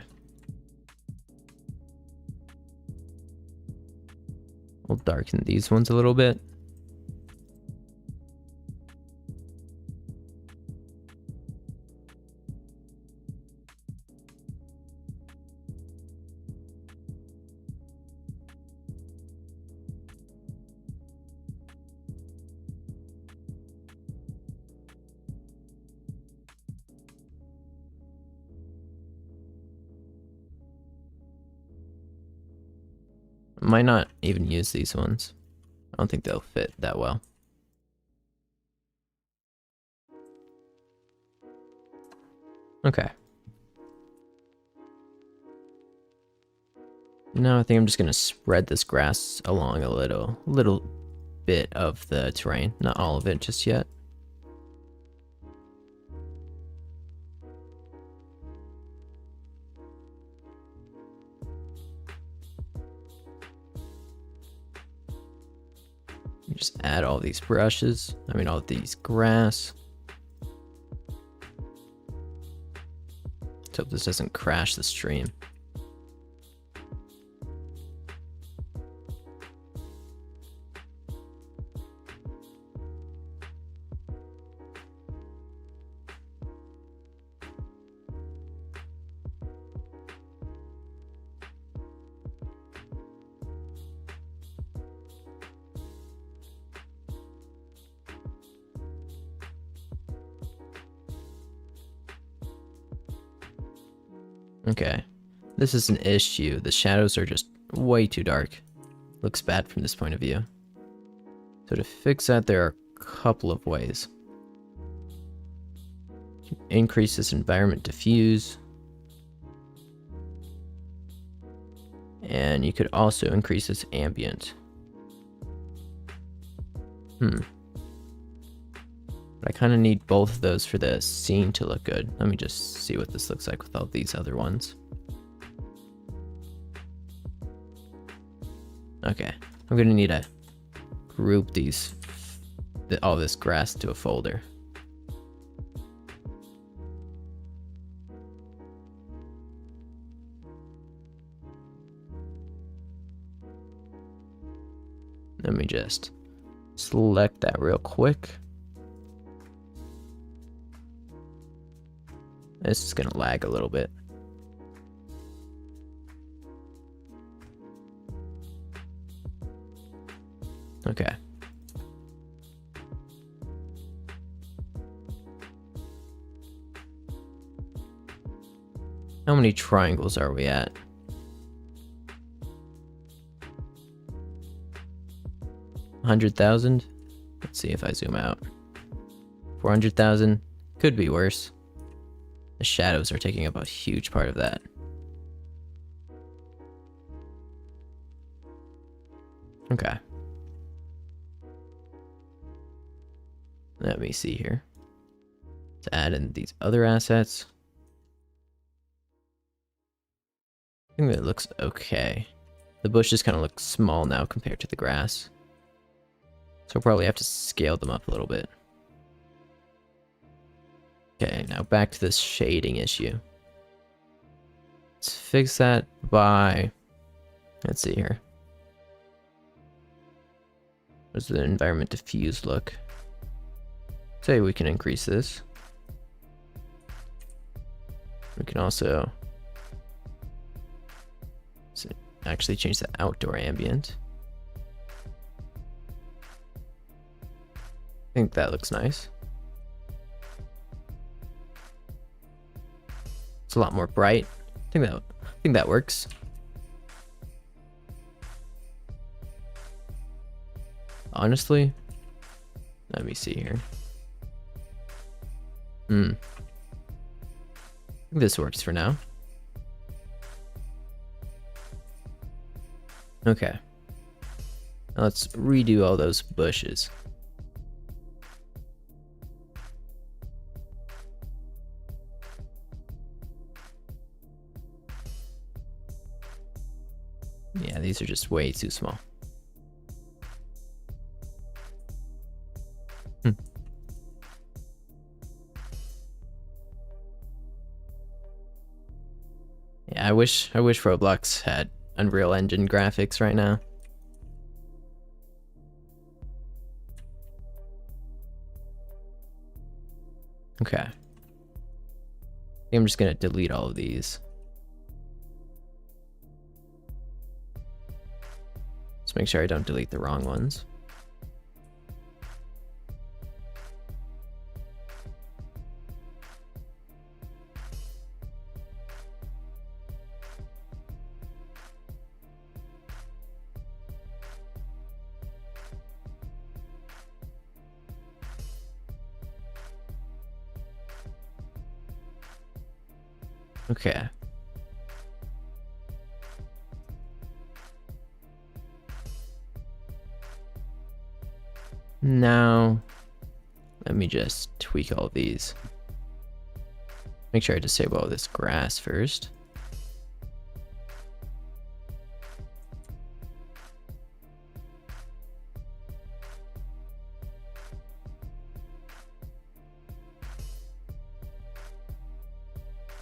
We'll darken these ones a little bit. Might not even use these ones. I don't think they'll fit that well. Okay. Now I think I'm just gonna spread this grass along a little bit of the terrain. Not all of it just yet. Just add all these brushes. I mean, all these grass. Let's hope this doesn't crash the stream. Okay, this is an issue. The shadows are just way too dark. looks bad from this point of view. So to fix that, there are a couple of ways. You can increase this environment diffuse. And you could also increase this ambient. But I kind of need both of those for the scene to look good. Let me just see what this looks like with all these other ones. Okay, I'm gonna need to group all this grass into a folder. Let me just select that real quick. This is gonna lag a little bit. Okay. How many triangles are we at? 100,000? Let's see if I zoom out. 400,000? Could be worse. The shadows are taking up a huge part of that. Okay. Let me see here. To add in these other assets. I think that looks okay. The bushes kind of look small now compared to the grass. So we'll probably have to scale them up a little bit. Okay, now back to this shading issue. Let's fix that by... Let's see here. What does the environment diffuse look? Say we can increase this. We can also actually change the outdoor ambient. I think that looks nice. It's a lot more bright. I think that works. Honestly, let me see here. I think this works for now. Okay. Now let's redo all those bushes. Yeah, these are just way too small. Yeah, I wish Roblox had Unreal Engine graphics right now. Okay. I'm just gonna delete all of these. Let's make sure I don't delete the wrong ones. Okay. Now, let me just tweak all of these. Make sure I disable all this grass first.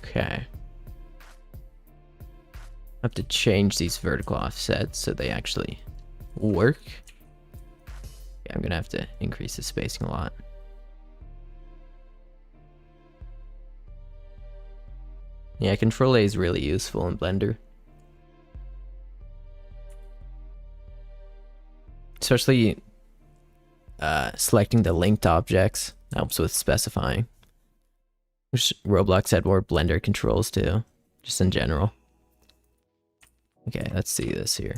Okay. I have to change these vertical offsets so they actually work. Yeah, I'm gonna have to increase the spacing a lot. Yeah, Control A is really useful in Blender. Especially selecting the linked objects helps with specifying. Wish Roblox had more Blender controls too, just in general. Okay, let's see this here.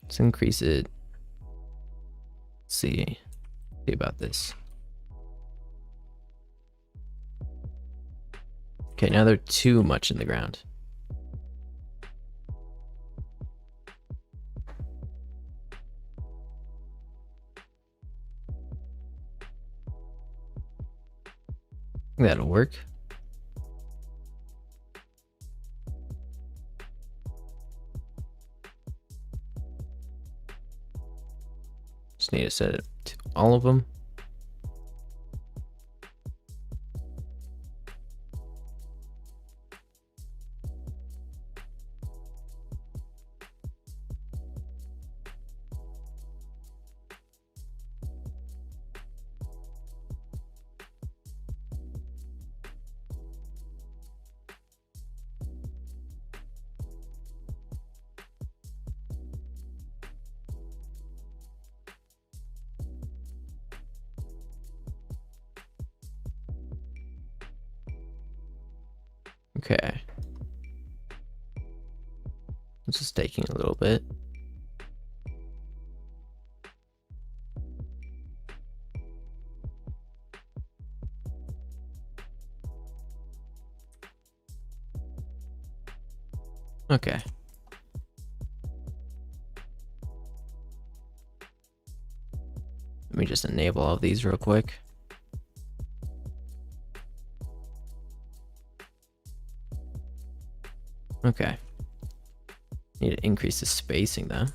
Let's increase it. Let's see about this. Okay, now they're too much in the ground. That'll work. Just need to set it to all of them. Okay. This is taking a little bit. Okay. Let me just enable all of these real quick. Okay. Need to increase the spacing though.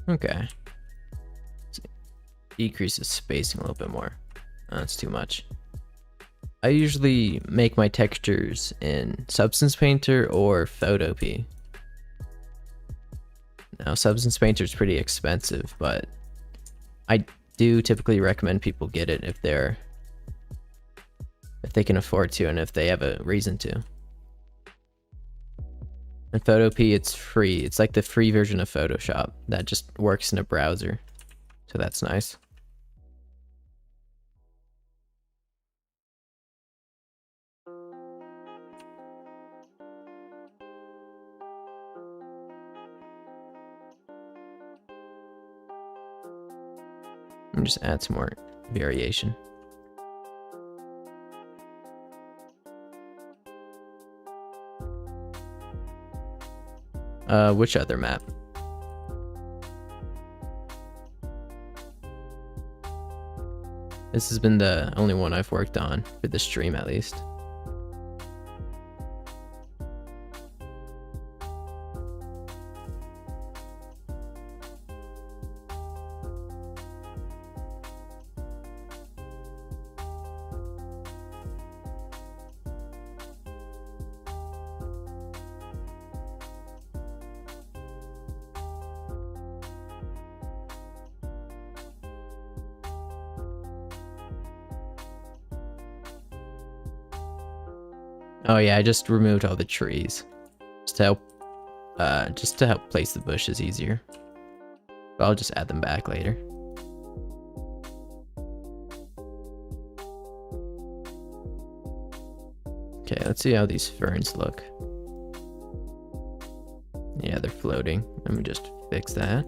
Okay. Let's decrease the spacing a little bit more. That's too much. I usually make my textures in Substance Painter or Photopea. Now, Substance Painter is pretty expensive, but I do typically recommend people get it if they can afford to and if they have a reason to. And Photopea, it's free. It's like the free version of Photoshop that just works in a browser. So that's nice. And just add some more variation. Which other map? This has been the only one I've worked on for the stream, at least. Oh yeah, I just removed all the trees just to help place the bushes easier. But I'll just add them back later. Okay, let's see how these ferns look. Yeah, they're floating. Let me just fix that.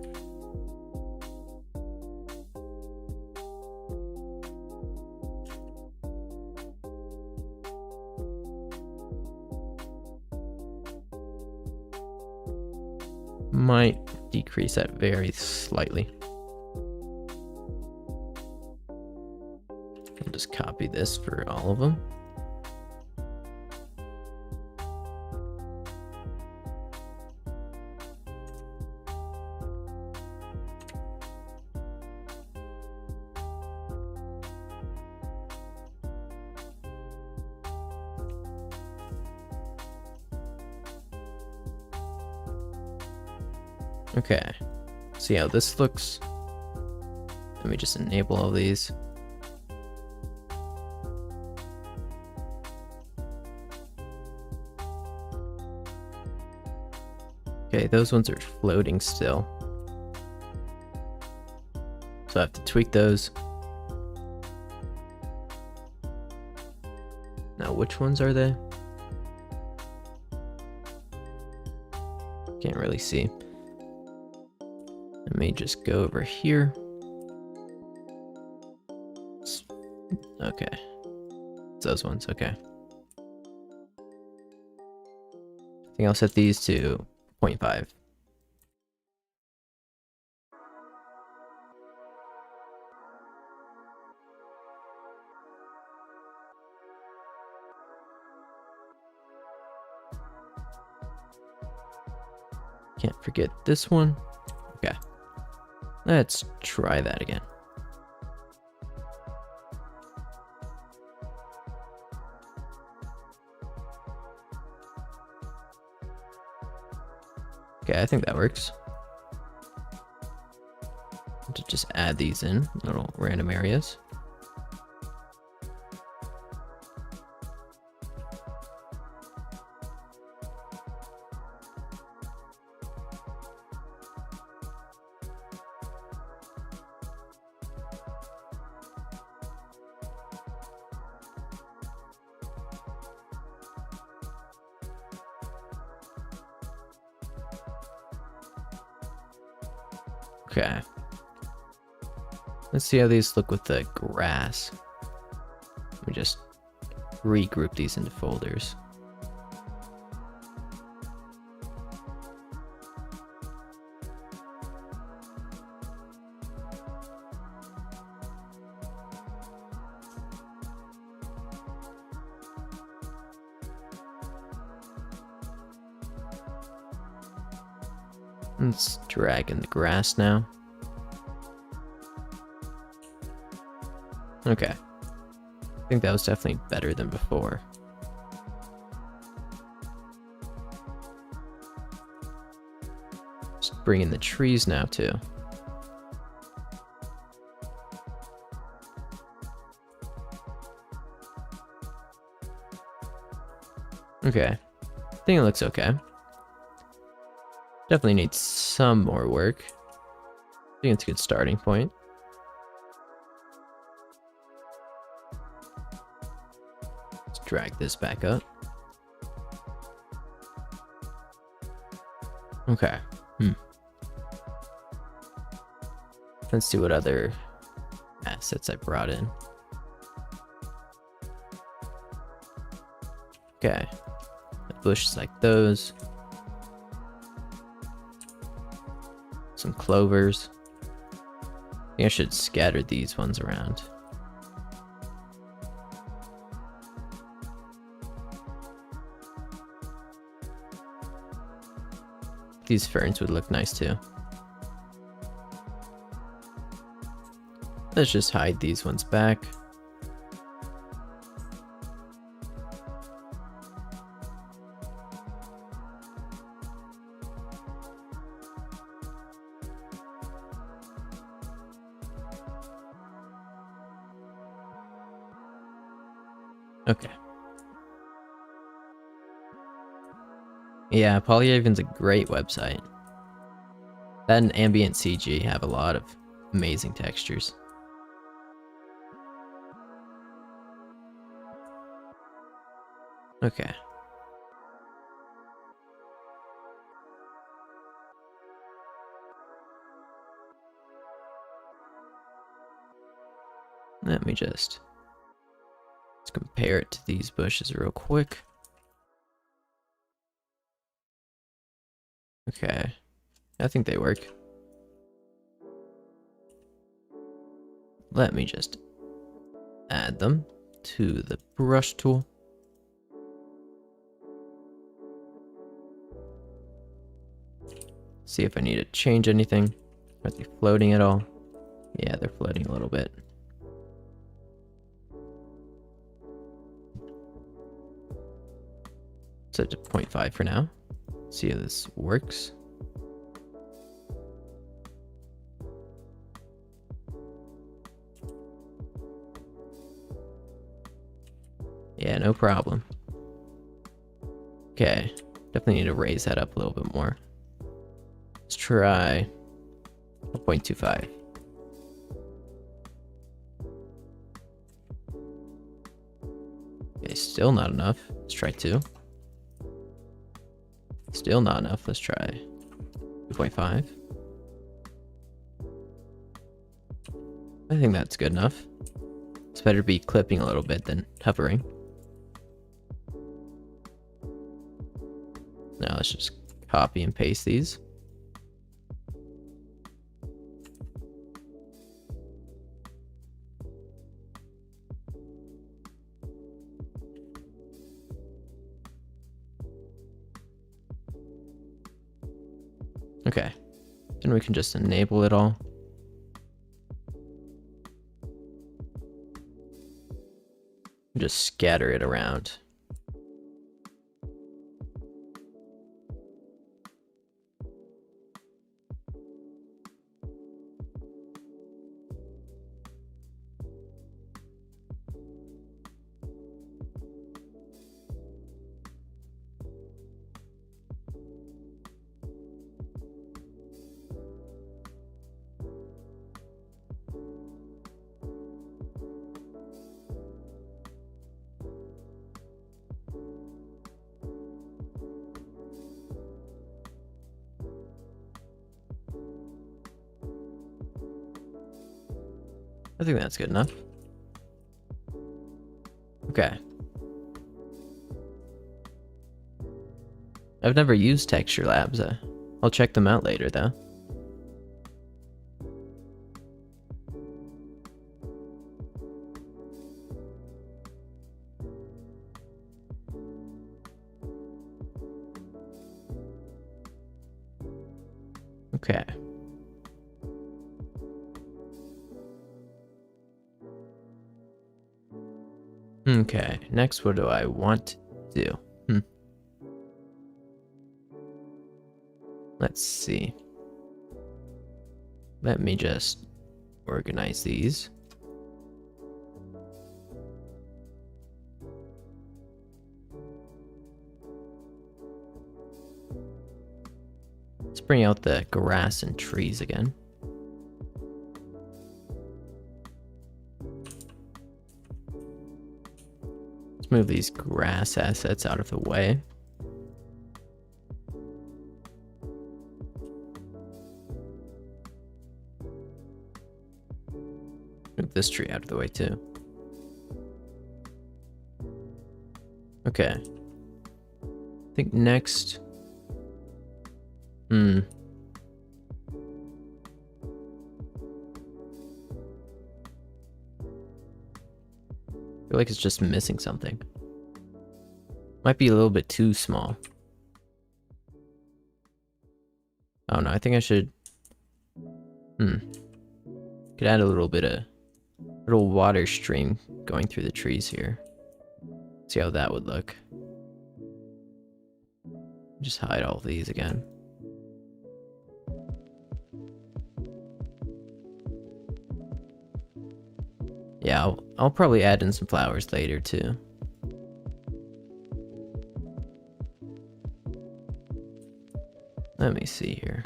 Might decrease that very slightly. I'll just copy this for all of them. Okay, see how this looks. Let me just enable all these. Okay, those ones are floating still. So I have to tweak those. Now, which ones are they? Can't really see. Let me just go over here. Okay. It's those ones, okay. I think I'll set these to 0.5. Can't forget this one. Okay. Let's try that again. Okay, I think that works. To just add these in little random areas. Okay. Let's see how these look with the grass. Let me just regroup these into folders. Let's drag in the grass now. Okay. I think that was definitely better than before. Just bring in the trees now too. Okay. I think it looks okay. Definitely needs some more work. I think it's a good starting point. Let's drag this back up. Okay. Let's see what other assets I brought in. Okay. Bushes like those. Some clovers. I think I should scatter these ones around. These ferns would look nice too. Let's just hide these ones back. Okay. Yeah, Polyhaven's a great website. That and Ambient CG have a lot of amazing textures. Okay. Let me just... let's compare it to these bushes real quick. Okay. I think they work. Let me just add them to the brush tool. See if I need to change anything. Are they floating at all? Yeah, they're floating a little bit. Set to 0.5 for now. See how this works. Yeah, no problem. Okay, definitely need to raise that up a little bit more. Let's try 0.25. Still not enough. Let's try 2. Still not enough. Let's try 2.5. I think that's good enough. It's better to be clipping a little bit than hovering. Now let's just copy and paste these. Okay, then we can just enable it all. Just scatter it around. I think that's good enough. Okay. I've never used Texture Labs. I'll check them out later, though. Okay. Okay, next, what do I want to do? Let's see. Let me just organize these. Let's bring out the grass and trees again. Let's move these grass assets out of the way. Move this tree out of the way too. Okay. I think next... I feel like it's just missing something. Might be a little bit too small. Oh no, I think I should... Could add a little bit of... little water stream going through the trees here. See how that would look. Just hide all these again. Yeah, I'll probably add in some flowers later too. Let me see here.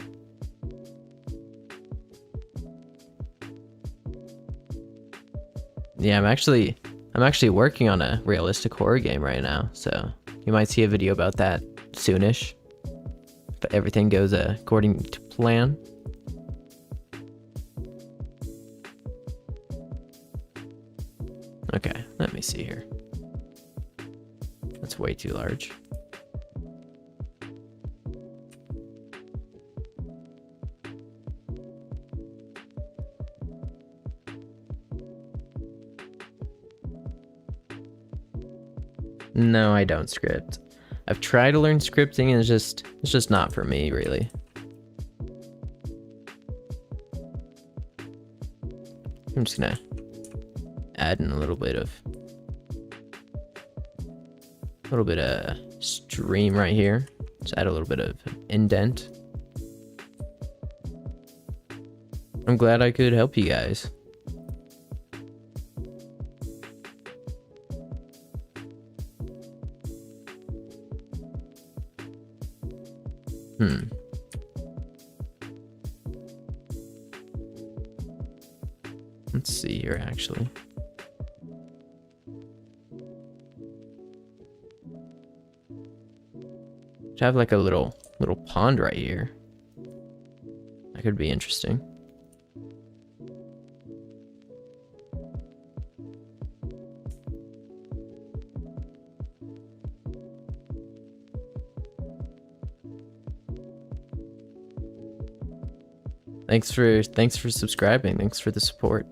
Yeah, I'm actually working on a realistic horror game right now, so you might see a video about that soonish. If everything goes according to plan. Okay, let me see here. That's way too large. No, I don't script. I've tried to learn scripting and it's just not for me, really. I'm just gonna add in a little bit of stream right here. Just add a little bit of indent. I'm glad I could help you guys. Let's see here, actually. Should have like a little pond right here. That could be interesting. Thanks for subscribing. Thanks for the support.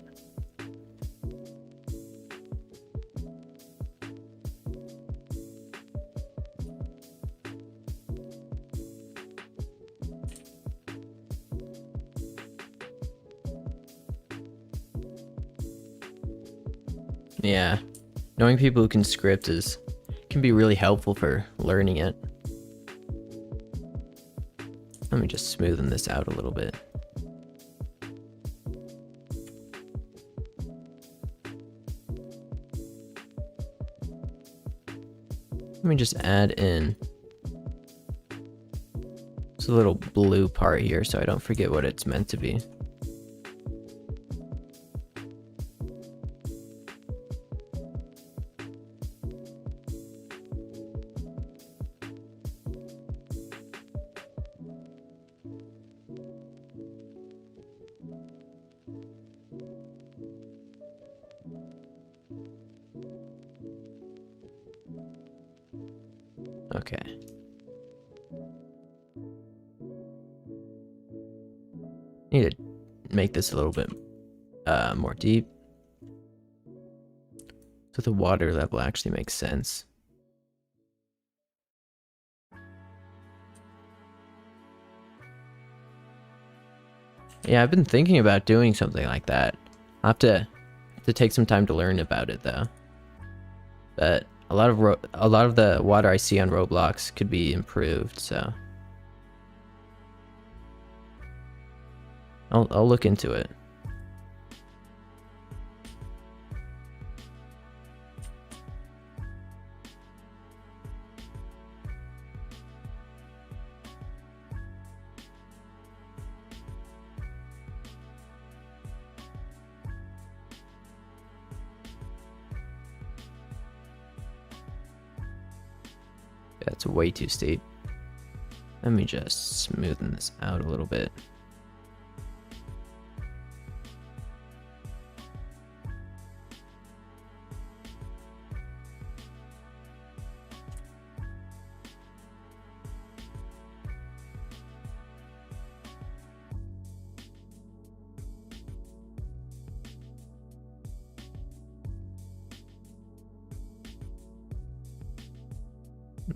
Yeah, knowing people who can script can be really helpful for learning it. Let me just smoothen this out a little bit. Let me just add in this little blue part here so I don't forget what it's meant to be. Okay. Need to make this a little bit more deep, so the water level actually makes sense. Yeah, I've been thinking about doing something like that. I'll have to take some time to learn about it though. But a lot of the water I see on Roblox could be improved, so I'll look into it. That's way too steep. Let me just smoothen this out a little bit.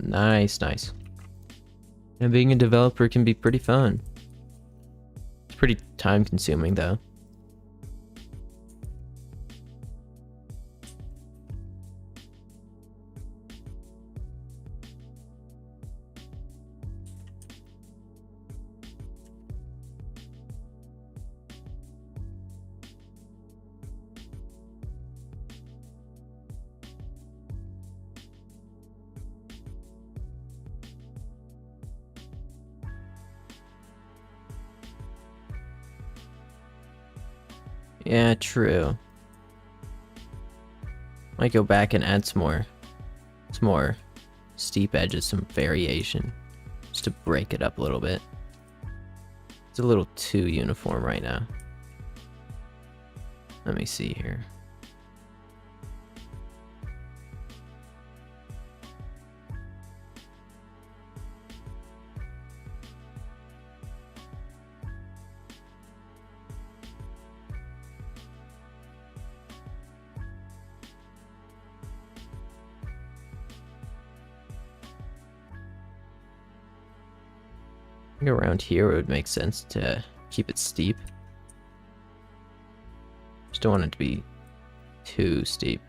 Nice, nice. And being a developer can be pretty fun. It's pretty time consuming though. Yeah, true. Might go back and add some more steep edges, some variation, just to break it up a little bit. It's a little too uniform right now. Let me see here. I think around here it would make sense to keep it steep. Just don't want it to be too steep.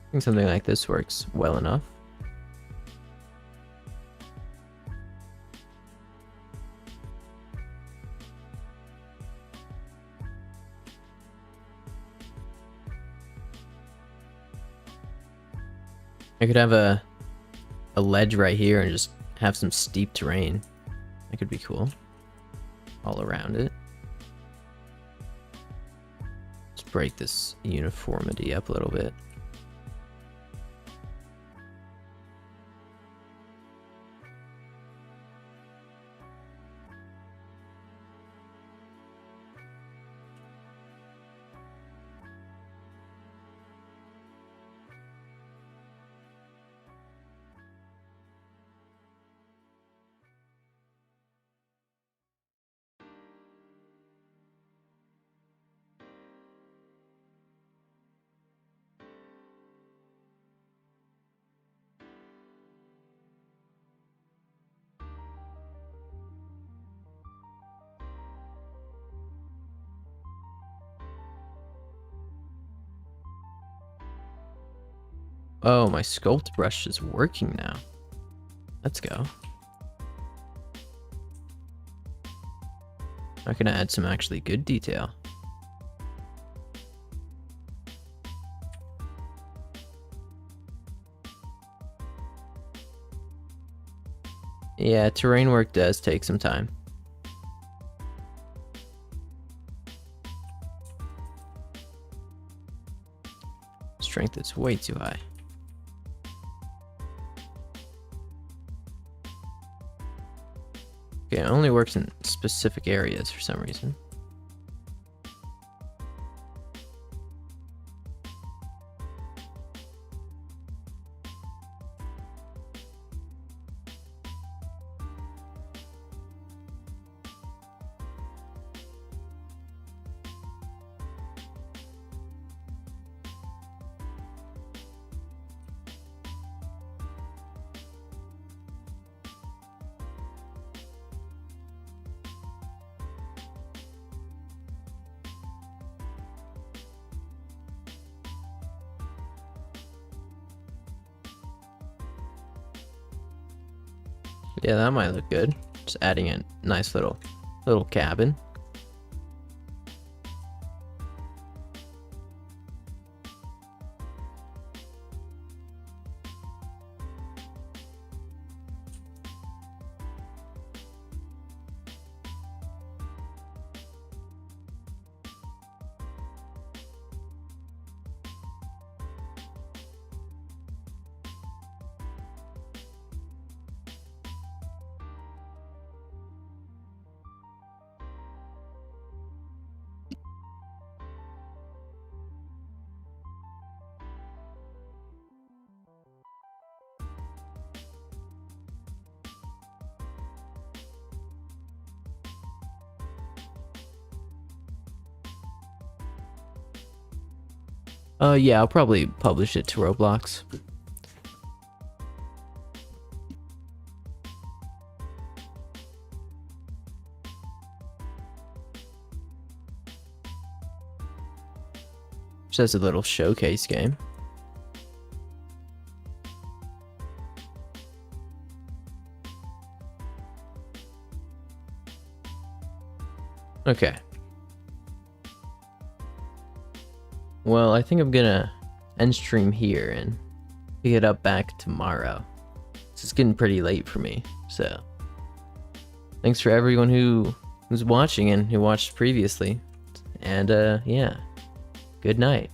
I think something like this works well enough. I could have a ledge right here and just have some steep terrain. That could be cool. All around it. Let's break this uniformity up a little bit. Oh, my sculpt brush is working now. Let's go. I can add some actually good detail. Yeah, terrain work does take some time. Strength is way too high. Okay, it only works in specific areas for some reason. Yeah, that might look good. Just adding a nice little cabin. Yeah, I'll probably publish it to Roblox. Just as a little showcase game. Okay. Well, I think I'm gonna end stream here and pick it up back tomorrow. It's getting pretty late for me, so thanks for everyone who's watching and who watched previously. And yeah, good night.